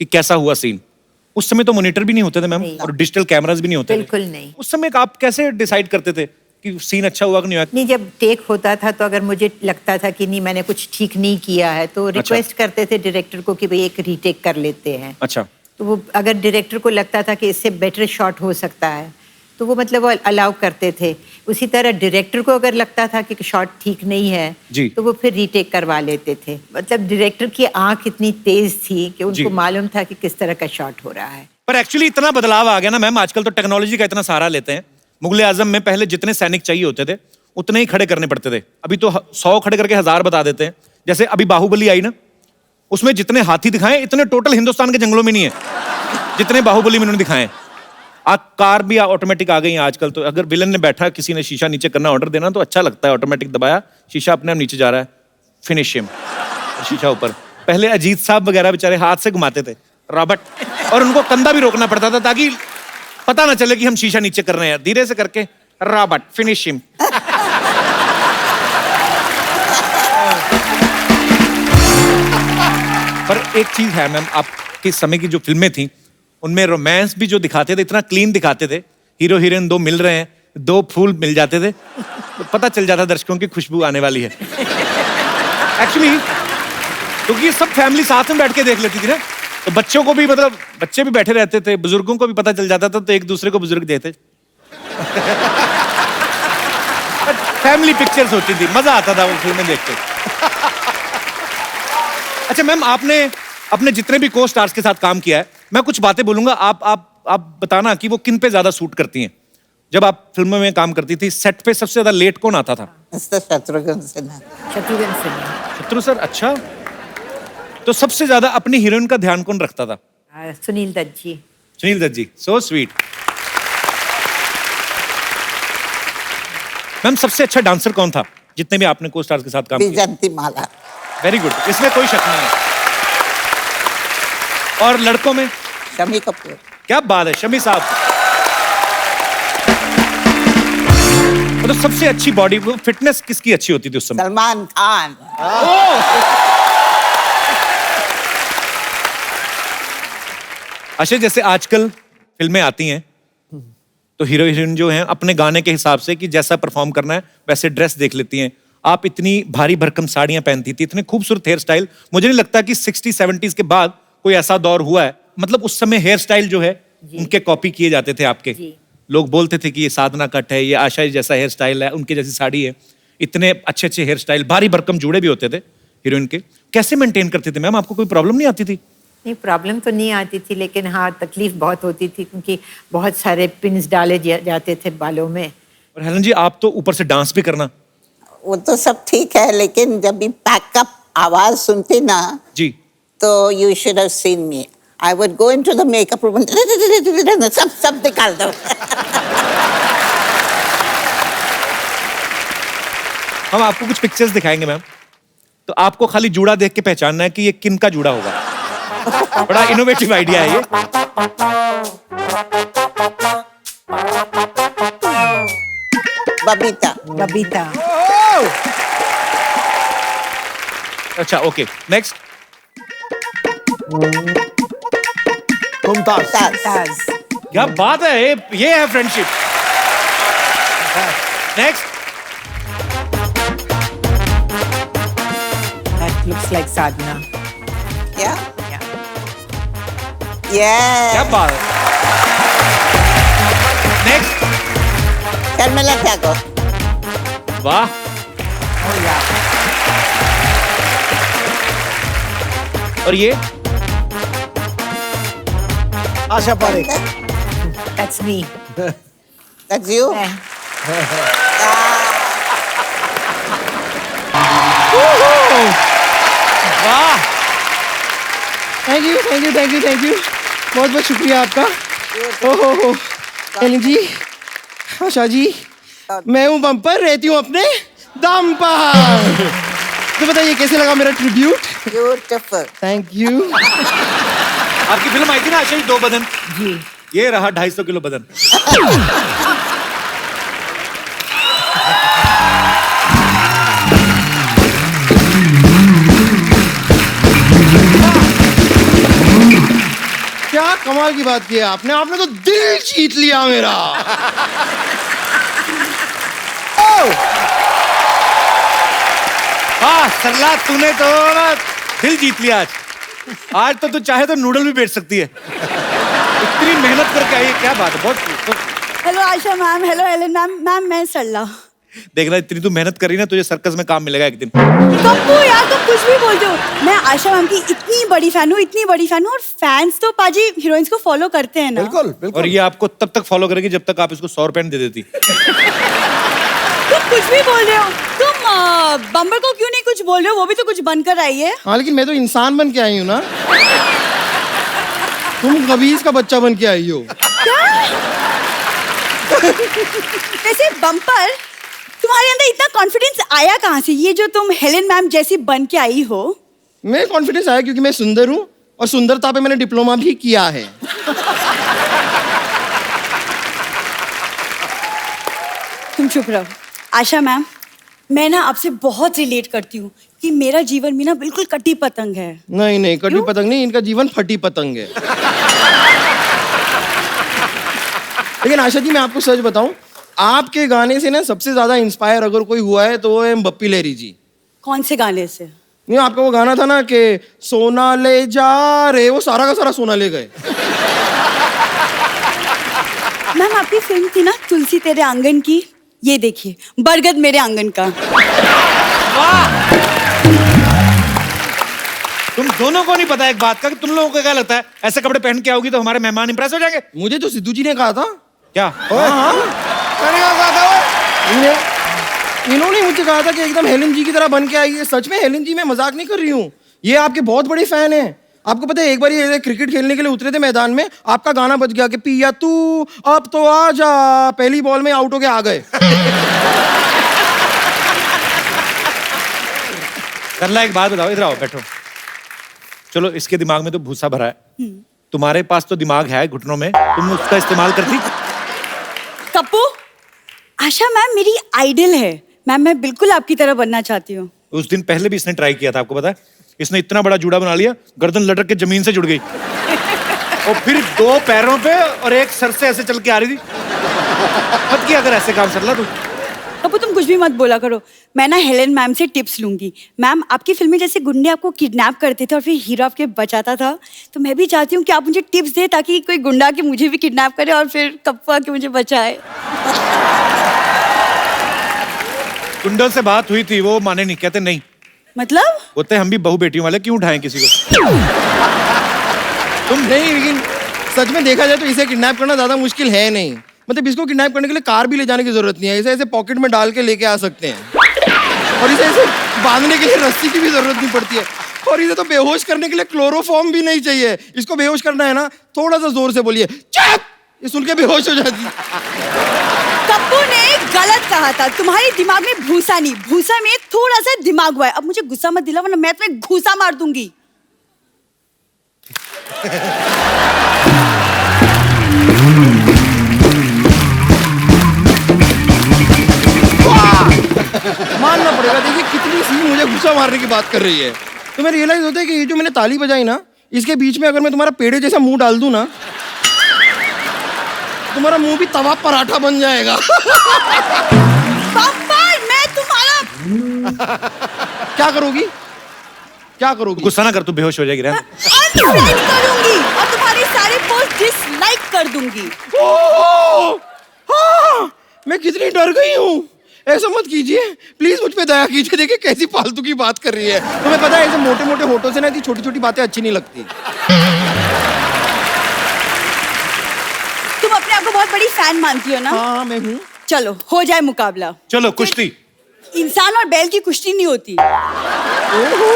कि कैसा हुआ सीन। उस समय तो मॉनिटर भी नहीं होते थे मैम, और डिजिटल कैमरास भी नहीं होते थे। बिल्कुल नहीं। उस समय आप कैसे डिसाइड करते थे कि सीन अच्छा हुआ कि नहीं हुआ? नहीं, जब टेक होता था तो अगर मुझे लगता था कि नहीं मैंने कुछ ठीक नहीं किया है तो रिक्वेस्ट करते थे डायरेक्टर को कि भाई एक रीटेक कर लेते हैं। अच्छा। तो वो अगर डायरेक्टर को लगता था कि इससे बेटर शॉट हो सकता है तो वो मतलब वो अलाउ करते थे। उसी तरह डायरेक्टर को अगर लगता था कि शॉट ठीक नहीं है जी। तो वो फिर रीटेक करवा लेते थे। मतलब डायरेक्टर की आंख इतनी तेज थी कि जी। उनको मालूम था कि किस तरह का शॉट हो रहा है। पर एक्चुअली इतना बदलाव आ गया ना मैम, आजकल तो टेक्नोलॉजी का इतना सहारा लेते हैं। मुगले आजम में पहले जितने सैनिक चाहिए होते थे उतने ही खड़े करने पड़ते थे, अभी तो 100 खड़े करके 1000 बता देते हैं। जैसे अभी बाहुबली आई ना, उसमें जितने हाथी दिखाए इतने टोटल हिंदुस्तान के जंगलों में नहीं है जितने बाहुबली में उन्होंने दिखाए। कार भी ऑटोमेटिक आ गई है आजकल तो। अगर विलन ने बैठा, किसी ने शीशा नीचे करना ऑर्डर देना तो अच्छा लगता है, ऑटोमेटिक दबाया शीशा अपने आप नीचे जा रहा है, फिनिश हिम, शीशा ऊपर। पहले अजीत साहब वगैरह बेचारे हाथ से घुमाते थे रॉबर्ट, और उनको कंधा भी रोकना पड़ता था ताकि पता ना चले कि हम शीशा नीचे कर रहे हैं। धीरे से करके रॉबर्ट फिनिश हिम। पर एक चीज है मैम, आपके समय की जो फिल्में थी उनमें रोमांस भी जो दिखाते थे इतना क्लीन दिखाते थे। हीरो हीरोइन 2 मिल रहे हैं, 2 फूल मिल जाते थे तो पता चल जाता दर्शकों की खुशबू आने वाली है। एक्चुअली क्योंकि ये सब फैमिली साथ में बैठ के देख लेती थी ना, तो बच्चों को भी, मतलब बच्चे भी बैठे रहते थे, बुजुर्गों को भी पता चल जाता था, तो एक दूसरे को बुजुर्ग देते। फैमिली पिक्चर्स होती थी, मजा आता था वो फिल्में देख के। अच्छा मैम, आपने अपने जितने भी को स्टार्स के साथ काम किया है, मैं कुछ बातें बोलूंगा, आप बताना कि वो किन पे ज्यादा सूट करती हैं। जब आप फिल्मों में काम करती थी, सेट पे सबसे ज्यादा लेट कौन आता था? मिस्टर शत्रुघ्न सिन्हा। शत्रुघ्न सिन्हा। शत्रु सर, अच्छा। तो सबसे ज्यादा अपनी हीरोइन का ध्यान कौन रखता था? सुनील दत्त जी। सुनील दत्त जी, सो स्वीट। मैम सबसे अच्छा डांसर कौन था जितने भी आपने को स्टार्स के साथ काम किया? विजंती माला। वेरी गुड, इसमें कोई शक नहीं है। और लड़कों में? शमी कपूर। क्या बात है, शमी साहब। तो सबसे अच्छी बॉडी, फिटनेस किसकी अच्छी होती थी उस समय? सलमान खान। अच्छा, जैसे आजकल फिल्में आती हैं तो हीरो हीरोइन जो हैं अपने गाने के हिसाब से कि जैसा परफॉर्म करना है वैसे ड्रेस देख लेती हैं। आप इतनी भारी भरकम साड़ियां पहनती थी, इतने खूबसूरत हेयर स्टाइल। मुझे नहीं लगता कि 60-70s के बाद कोई ऐसा दौर हुआ है, मतलब उस समय हेयर स्टाइल जो है उनके कॉपी किए जाते थे आपके। लोग बोलते थे कि ये साधना कट है, ये आशा जैसा हेयर स्टाइल है, उनके जैसी साड़ी है। इतने अच्छे अच्छे हेयर स्टाइल, भारी भरकम जूड़े भी होते थे हीरोइन के। कैसे मेंटेन करते थे मैम? आपको कोई प्रॉब्लम नहीं आती थी? नहीं, प्रॉब्लम तो नहीं आती थी, लेकिन हाँ तकलीफ बहुत होती थी क्योंकि बहुत सारे पिन्स डाले जाते थे बालों में। और हेलन जी, आप तो ऊपर से डांस भी करना। वो तो सब ठीक है, लेकिन जब भी पैकअप आवाज सुनते ना जी, तो you should have seen me. I would go into the makeup room, सब निकाल दो। हम आपको कुछ पिक्चर्स दिखाएंगे मैम, तो आपको खाली जूड़ा देख के पहचानना है कि ये किन का जूड़ा होगा। बड़ा इनोवेटिव आइडिया है ये। बबीता। बबीता। अच्छा, ओके, नेक्स्ट। मुमताज। ताज। क्या बात है, ये है friendship. Next. That looks like Sadhana. क्या? क्या ये बात है। नेक्स्ट। शर्मिला टैगोर। वाह। और ये Asha Parekh. That's me. That's you. वाह, thank you thank you thank you thank you, बहुत बहुत शुक्रिया आपका। ओहो हेलन जी, आशा जी, मैं हूँ बम्पर, रहती हूँ अपने दम पर। तो बताइए कैसे लगा मेरा ट्रिब्यूट? Beautiful. Thank you. आपकी फिल्म आई थी ना आशीष, 2 बदन, जी। ये रहा 250 किलो बदन। क्या कमाल की बात की है आपने, आपने तो दिल जीत लिया मेरा। हाँ सरला, तूने तो ना दिल जीत लिया आज तो तू चाहे तो नूडल भी बेच सकती है, इतनी मेहनत करके आई है, क्या बात है, बहुत। Hello Asha ma'am, hello Helen ma'am. Ma'am मैं सरला। देखना, इतनी तू मेहनत करी ना, तुझे सर्कस में काम मिलेगा एक दिन। कप्पू यार, तुम कुछ भी बोलते हो। मैं आशा मैम की इतनी बड़ी फैन हूँ, इतनी बड़ी फैन हूँ, और फैंस तो पाजी हीरोइंस को फॉलो करते हैं ना। बिल्कुल बिल्कुल। और ये आपको तब तक फॉलो करेगी जब तक आप इसको 100 रुपए दे देती। तुम कुछ भी बोल रहे हो। तुम बम्बर को क्यों नहीं कुछ बोल रहे हो? वो भी तो कुछ बनकर आई है। हाँ लेकिन मैं तो इंसान बन के आई हूँ ना, तुम कबीज का बच्चा बन के आई हो। वैसे बम्पर, तुम्हारे अंदर इतना कॉन्फिडेंस आया कहाँ से? ये जो तुम हेलेन मैम जैसी बन के आई हो। मैं कॉन्फिडेंस आया क्योंकि मैं सुंदर हूँ, और सुंदरता पे मैंने डिप्लोमा भी किया है। तुम चुप रहो। आशा मैम, मैं ना आपसे बहुत रिलेट करती हूँ कि मेरा जीवन भी ना बिल्कुल कटी पतंग है। नहीं नहीं, कटी पतंग नहीं, इनका जीवन फटी पतंग है। लेकिन आशा जी मैं आपको सच बताऊं, आपके गाने से ना सबसे ज्यादा इंस्पायर अगर कोई हुआ है तो वो है बप्पी लहरी जी। कौन से गाने से? नहीं, आपका वो गाना था ना कि सोना ले जा रे, वो सारा का सारा सोना ले गए। मैम आपकी फिल्म थी ना तुलसी तेरे आंगन की, ये देखिए बरगद मेरे आंगन का। तुम दोनों को नहीं पता एक बात का कि तुम लोगों को क्या लगता है ऐसे कपड़े पहन के आओगी तो हमारे मेहमान इंप्रेस हो जाएंगे? मुझे तो सिद्धू जी ने कहा था। क्या? हाँ, मैंने कहा था वो। इन्होंने मुझे कहा था कि एकदम हेलन जी की तरह बन के आई है। सच में हेलन जी, मैं मजाक नहीं कर रही हूँ, ये आपके बहुत बड़े फैन हैं। आपको पता है एक बार ये क्रिकेट खेलने के लिए उतरे थे मैदान में, आपका गाना बज गया कि पिया तू अब तो आ जा, पहली बॉल में आउट हो के आ गए। करला एक बात बताओ, इधर आओ बैठो। चलो, इसके दिमाग में तो भूसा भरा है, तुम्हारे पास तो दिमाग है घुटनों में, तुम उसका इस्तेमाल करती? कप्पू, आशा मैम मेरी आइडल है मैम, मैं बिल्कुल आपकी तरह बनना चाहती हूँ। उस दिन पहले भी इसने ट्राई किया था, आपको पता है? इसने इतना बड़ा जूड़ा बना लिया, गर्दन लटक के जमीन से जुड़ गई, और फिर 2 पैरों पे और एक सर से ऐसे चल के आ रही थी। मत किया कर ऐसे काम सरला तू। कप्पू तुम कुछ भी मत बोला करो, मैं ना हेलेन मैम से टिप्स लूंगी। मैम आपकी फिल्म में जैसे गुंडे आपको किडनैप करते थे और फिर हीरो आपके बचाता था, तो मैं भी चाहती हूँ कि आप मुझे टिप्स दे ताकि कोई गुंडा के मुझे भी किडनैप करे और फिर कप्पू आके मुझे बचाए। गुंडों से बात हुई थी, वो माने नहीं, कहते नहीं। मतलब? बोलते हम भी बहू बेटियों वाले, क्यों उठाएं किसी को? तुम नहीं, लेकिन सच में देखा जाए तो इसे किडनैप करना ज्यादा मुश्किल है नहीं। मतलब इसको किडनैप करने के लिए कार भी ले जाने की जरूरत नहीं है, इसे ऐसे पॉकेट में डाल के लेके आ सकते हैं, और इसे ऐसे बांधने के लिए रस्सी की भी जरूरत नहीं पड़ती है, और इसे तो बेहोश करने के लिए क्लोरोफॉर्म भी नहीं चाहिए। इसको बेहोश करना है ना, थोड़ा सा जोर से बोलिए चुप, ये सुन के बेहोश हो जाती है। कप्पू ने गलत कहा था, तुम्हारे दिमाग में भूसा नहीं, भूसा में थोड़ा सा दिमाग हुआ है। अब मुझे गुस्सा मत दिला वरना मैं तुम्हें घूसा मार दूंगी। मानना पड़ेगा, देखिए कितनी सी मुझे गुस्सा मारने की बात कर रही है। तुम्हें रियलाइज होता है कि ये जो मैंने ताली बजाई ना, इसके बीच में अगर मैं तुम्हारा पेड़े जैसा मुंह डाल दूं ना, तुम्हारा मुंह भी तवा पराठा बन जाएगा। पापा, मैं तुम्हारा क्या करोगी? क्या करोगी? गुस्सा ना कर, तू बेहोश हो जाएगी। रहने दे। अनफ्रेंड करूंगी और तुम्हारे सारे पोस्ट डिसलाइक कर दूंगी। ओह! हाँ, मैं कितनी डर गई हूँ। ऐसा मत कीजिए प्लीज, मुझ पे दया कीजिए। देखिए कैसी फालतू की बात कर रही है। तुम्हें पता है ऐसे मोटे मोटे होठों से ना ऐसी छोटी छोटी बातें अच्छी नहीं लगती। तुम अपने आप को बहुत बड़ी फैन मानती हो ना? हाँ मैं हूँ। चलो हो जाए मुकाबला। चलो कुश्ती। इंसान और बैल की कुश्ती नहीं होती। ओहो,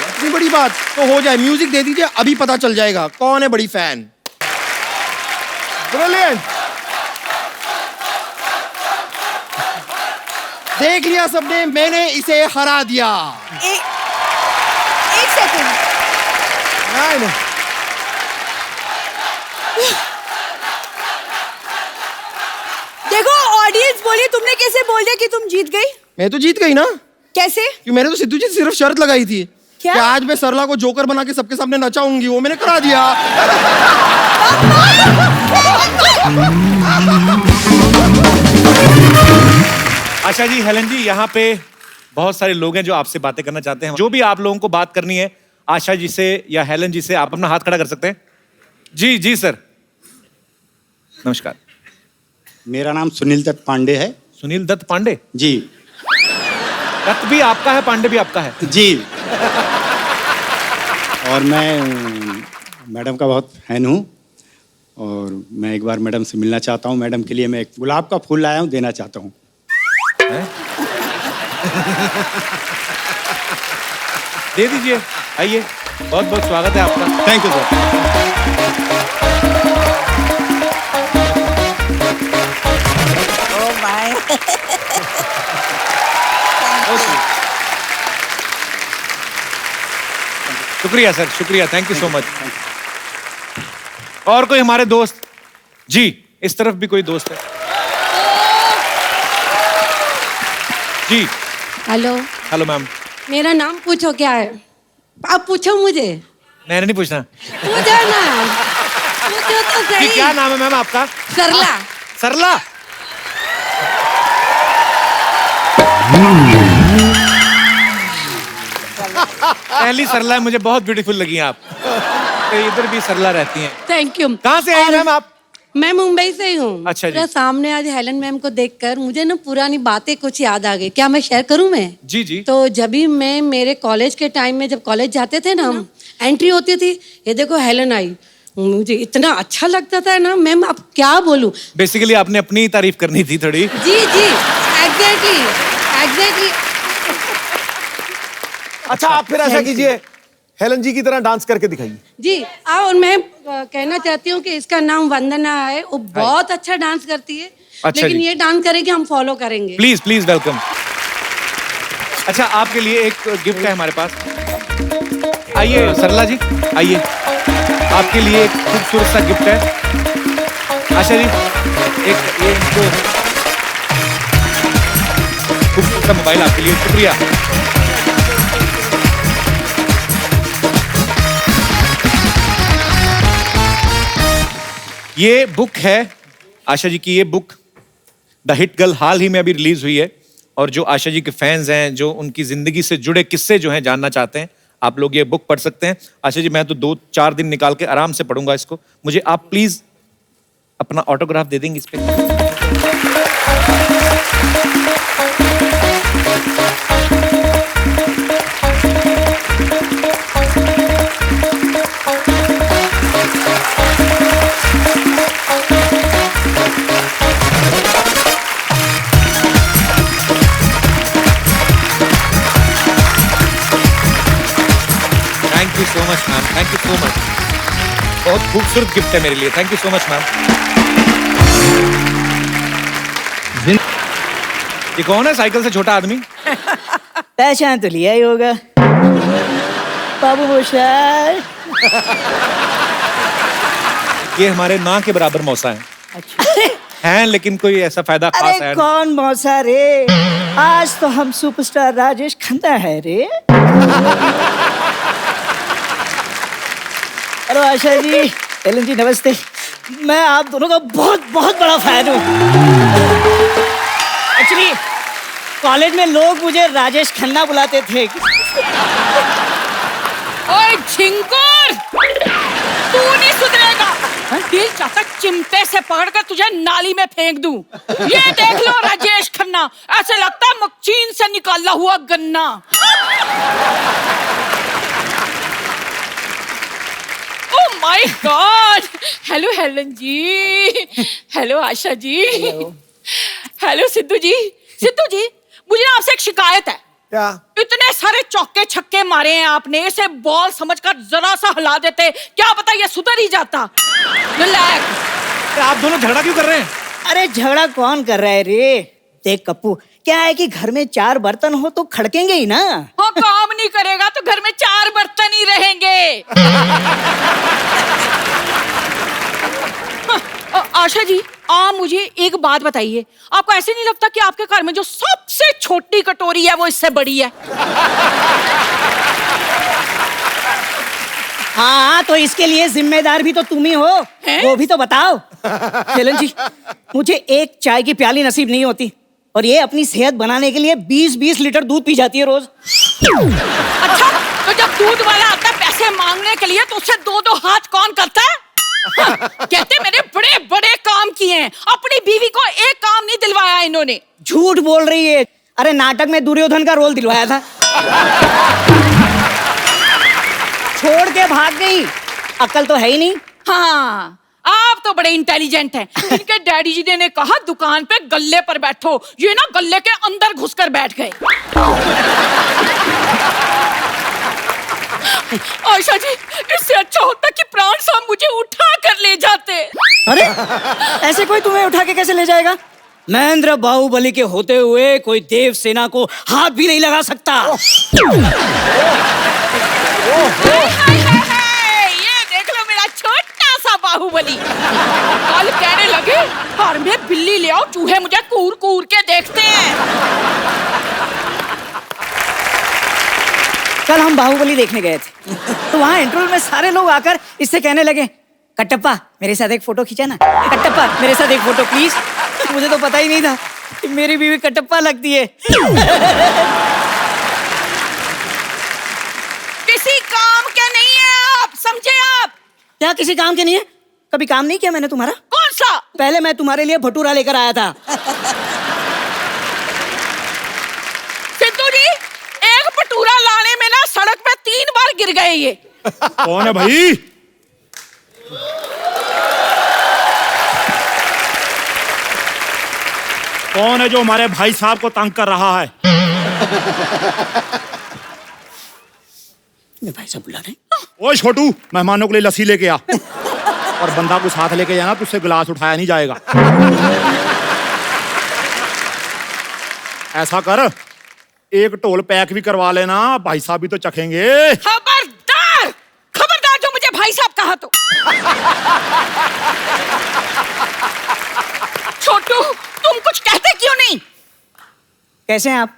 इतनी बड़ी बात तो हो जाए। म्यूजिक दे दीजिए, अभी पता चल जाएगा कौन है बड़ी फैन। ब्रिलियंट। देख लिया सबने, मैंने इसे हरा दिया। एक सेकंड। नहीं। देखो ऑडियंस बोली, तुमने कैसे बोल दिया कि तुम जीत गई? मैं तो जीत गई ना, कैसे? कि मैंने तो सिद्धू जी से सिर्फ शर्त लगाई थी क्या? कि आज मैं सरला को जोकर बना के सबके सामने नचाऊंगी, वो मैंने करा दिया। आशा जी, हेलन जी, यहाँ पे बहुत सारे लोग हैं जो आपसे बातें करना चाहते हैं। जो भी आप लोगों को बात करनी है आशा जी से या हेलन जी से, आप अपना हाथ खड़ा कर सकते हैं। जी जी सर, नमस्कार। मेरा नाम सुनील दत्त पांडे है। सुनील दत्त पांडे? जी दत्त भी आपका है, पांडे भी आपका है? जी। और मैं मैडम का बहुत फैन हूँ और मैं एक बार मैडम से मिलना चाहता हूँ। मैडम के लिए मैं एक गुलाब का फूल लाया हूँ, देना चाहता हूँ। दे दीजिए, आइए, बहुत बहुत स्वागत है आपका। Thank you sir. Oh my. शुक्रिया सर, शुक्रिया, थैंक यू सो मच। और कोई हमारे दोस्त? जी, इस तरफ भी कोई दोस्त है? जी। हेलो। Hello ma'am. मेरा नाम पूछो क्या है? आप पूछो मुझे। मैंने नहीं पूछना। पूछो ना, पूछो तो जी, सही। क्या नाम है मैम आपका? सरला। सरला? पहली सरला है, मुझे बहुत ब्यूटीफुल लगी हैं आप। तो इधर भी सरला रहती हैं। Thank you. कहाँ से आई मैम आप? मैं मुंबई से ही हूँ। अच्छा जी। मेरा सामने आज हेलन मैम को देखकर मुझे ना पुरानी बातें कुछ याद आ गई। क्या मैं शेयर करूँ मैं? जी जी। तो जब भी मैं मेरे कॉलेज के टाइम में, जब कॉलेज जाते थे ना हम, एंट्री होती थी, ये देखो हेलन आई, मुझे इतना अच्छा लगता था ना मैम, अब क्या बोलूं। बेसिकली आपने अपनी तारीफ करनी थी थोड़ी। जी जी, एग्जैक्टली एग्जैक्टली। अच्छा, आप फिर ऐसा कीजिए, हेलन जी की तरह डांस करके दिखाइए। जी, और मैं कहना चाहती हूँ कि इसका नाम वंदना है, वो बहुत अच्छा डांस करती है। अच्छा लेकिन जी। ये डांस करेगी, हम फॉलो करेंगे। Please please welcome. अच्छा, आपके लिए एक गिफ्ट है हमारे पास। आइए सरला जी, आइए, आपके लिए एक खूबसूरत सा गिफ्ट है। आशा जी, एक ये इनको खूबसूरत सा मोबाइल आपके लिए। शुक्रिया। ये बुक है आशा जी की। ये बुक द हिट गर्ल हाल ही में अभी रिलीज हुई है, और जो आशा जी के फैंस हैं, जो उनकी जिंदगी से जुड़े किस्से जो हैं जानना चाहते हैं, आप लोग ये बुक पढ़ सकते हैं। आशा जी, मैं तो 2-4 दिन निकाल के आराम से पढ़ूंगा इसको। मुझे आप प्लीज अपना ऑटोग्राफ दे देंगे इस पे? Thank you so much ma'am, thank you so much. बहुत खूबसूरत गिफ्ट है मेरे लिए। Thank you so much ma'am. ये कौन है साइकिल से छोटा आदमी? पहचान तो लिया ही होगा, बाबू मोशार। ये हमारे ना के बराबर मौसा है। अच्छा। हैं, लेकिन कोई ऐसा फायदा खास है अरे नहीं। कौन मौसा रे, आज तो हम सुपरस्टार राजेश खन्ना है रे। हेलो आशा जी, हेलन जी, नमस्ते। मैं आप दोनों का बहुत बहुत बड़ा फैन हूँ। एक्चुअली कॉलेज में लोग मुझे राजेश खन्ना बुलाते थे। ओए झिंगुर, तू नहीं सुधरेगा। दिल चाहता चिमटे से पकड़कर तुझे नाली में फेंक दूं। ये देख लो राजेश खन्ना, ऐसे लगता है मक्चीन से निकाला हुआ गन्ना। Oh my god. Hello Helen ji, hello Asha ji, hello Sidhu ji. Sidhu ji, मुझे ना आपसे एक शिकायत है। क्या? इतने सारे चौके छक्के मारे हैं आपने, इसे बॉल समझकर जरा सा हिला देते, क्या पता ये सुधर ही जाता। रिलैक्स। आप दोनों झगड़ा क्यों कर रहे हैं? अरे झगड़ा कौन कर रहा है रे? देख कप्पू, क्या है कि घर में 4 बर्तन हो तो खड़केंगे ही ना। हाँ, काम नहीं करेगा तो घर में 4 बर्तन ही रहेंगे। आशा जी, आप मुझे एक बात बताइए, आपको ऐसे नहीं लगता कि आपके घर में जो सबसे छोटी कटोरी है वो इससे बड़ी है? हाँ, तो इसके लिए जिम्मेदार भी तो तुम ही हो। वो भी तो बताओ। हेलन जी, मुझे एक चाय की प्याली नसीब नहीं होती, और ये अपनी सेहत बनाने के लिए 20-20 लीटर दूध पी जाती है रोज। अच्छा, तो जब दूध वाला आता है पैसे मांगने के लिए तो उससे 2-2 हाथ कौन करता है? कहते मैंने बड़े बड़े काम किए हैं, अपनी बीवी को एक काम नहीं दिलवाया इन्होंने। झूठ बोल रही है। अरे नाटक में दुर्योधन का रोल दिलवाया था। छोड़ के भाग गई, अक्ल तो है ही नहीं। हाँ, आप तो बड़े इंटेलिजेंट हैं। इनके डैडी जी ने कहा दुकान पे गल्ले पर बैठो, ये ना गल्ले के अंदर घुसकर बैठ गए। आशा जी, इससे अच्छा होता कि प्राण साहब मुझे उठा कर ले जाते। अरे ऐसे कोई तुम्हें उठा के कैसे ले जाएगा? महेंद्र बाहुबली के होते हुए कोई देव सेना को हाथ भी नहीं लगा सकता। ये देख लो मेरा छोटा सा बाहुबली। कल कहने लगे घर में बिल्ली ले आओ, चूहे मुझे कूर कूर के देखते हैं। कल हम बाहुबली देखने गए थे, तो वहाँ इंटरवल में सारे लोग आकर इससे कहने लगे, कटप्पा मेरे साथ एक फोटो खींचा ना, कटप्पा मेरे साथ एक फोटो प्लीज। मुझे तो पता ही नहीं था कि मेरी बीवी कटप्पा लगती है। किसी काम के नहीं है आप, समझे आप? क्या किसी काम के नहीं है? कभी काम नहीं किया मैंने तुम्हारा? कौन सा? पहले मैं तुम्हारे लिए भटूरा लेकर आया था। सिद्धू जी, एक भटूरा लाने में ना सड़क पे 3 बार गिर गए ये। कौन है भाई? कौन है जो हमारे भाई साहब को तंग कर रहा है? भाई साहब बुला रहे। ओए छोटू, मेहमानों के लिए लस्सी लेके आ, और बंदा को साथ लेके जाना, तुझसे गिलास उठाया नहीं जाएगा। ऐसा कर, एक ढोल पैक भी करवा लेना, भाई साहब भी तो चखेंगे। खबरदार, खबरदार जो मुझे भाई साहब कहा तो। छोटू, तुम कुछ कहते क्यों नहीं? कैसे हैं आप?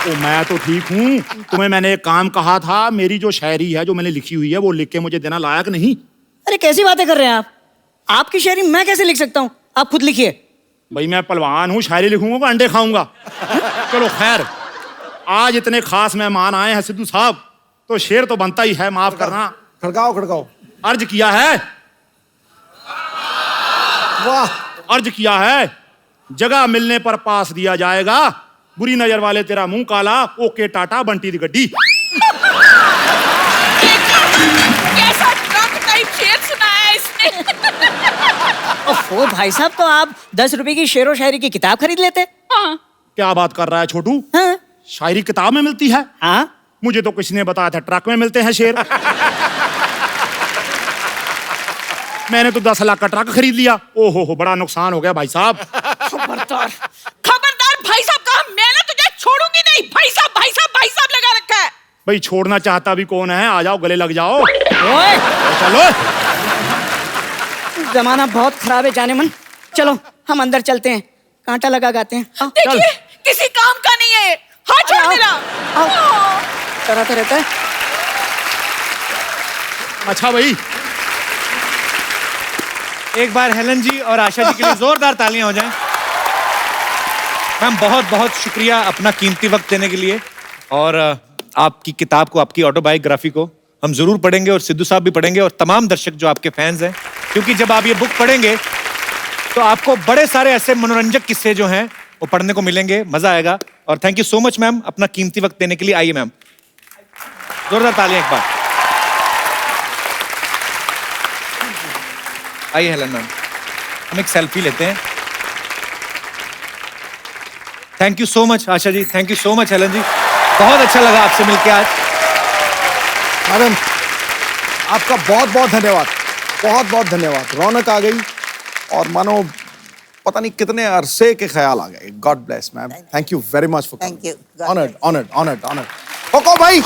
तो मैं तो ठीक हूँ। तुम्हें मैंने एक काम कहा था, मेरी जो शायरी है जो मैंने लिखी हुई है वो लिख के मुझे देना लायक नहीं? अरे कैसी बातें कर रहे हैं आप? आपकी शायरी मैं कैसे लिख सकता हूँ? आप खुद लिखिए। भाई मैं पहलवान हूँ, शायरी लिखूंगा तो अंडे खाऊंगा। चलो खैर, आज इतने खास मेहमान आए हैं सिद्धू साहब, तो शेर तो बनता ही है, माफ करना। खड़काओ खड़काओ। अर्ज किया है, वाह, अर्ज किया है, जगह मिलने पर पास दिया जाएगा, बुरी नजर वाले तेरा मुंह काला, ओके टाटा बंटी दी गड्डी। कैसा ट्रक टाइप शेर सुनाया है इसने। ओह भाई साहब, तो आप 10 रुपए की शेरो शायरी की किताब खरीद लेते। हाँ। क्या बात कर रहा है छोटू? हाँ। शायरी किताब में मिलती है? हाँ। मुझे तो किसी ने बताया था ट्रक में मिलते हैं शेर। मैंने तो 10 लाख का ट्रक खरीद लिया। ओहो, बड़ा नुकसान हो गया भाई साहब। खबरदार, खबरदार भाई साहब कहा, मैंने तुझे छोड़ूंगी नहीं। भाई साहब, भाई साहब, भाई साहब लगा रखा है। भाई छोड़ना चाहता भी कौन है? आ जाओ, गले लग जाओ। ओए! चलो, जमाना बहुत खराब है जाने मन। चलो हम अंदर चलते हैं, कांटा लगा गाते हैं। देखिए, किसी काम का नहीं है। हाथ छोड़ मेरा। कराता रहता है। अच्छा भाई, एक बार हेलन जी और आशा जी के लिए जोरदार तालियां हो जाएं। मैम बहुत बहुत शुक्रिया अपना कीमती वक्त देने के लिए, और आपकी किताब को, आपकी ऑटोबायोग्राफी को हम जरूर पढ़ेंगे और सिद्धू साहब भी पढ़ेंगे और तमाम दर्शक जो आपके फैंस हैं, क्योंकि जब आप ये बुक पढ़ेंगे तो आपको बड़े सारे ऐसे मनोरंजक किस्से जो हैं वो पढ़ने को मिलेंगे, मजा आएगा। और thank you so much ma'am अपना कीमती वक्त देने के लिए। आइए मैम, जोरदार तालियां एक बार। आइए हेलन मैम, हम एक सेल्फी लेते हैं। Thank you so much Asha ji, thank you so much Helen ji, बहुत अच्छा लगा आपसे मिलकर आज। मैडम आपका बहुत बहुत धन्यवाद, बहुत बहुत धन्यवाद। रौनक आ गई और मानो पता नहीं कितने अरसे के ख्याल आ गए। God bless ma'am, thank you very much for Thank you. Honoured honoured honoured honoured. Koko भाई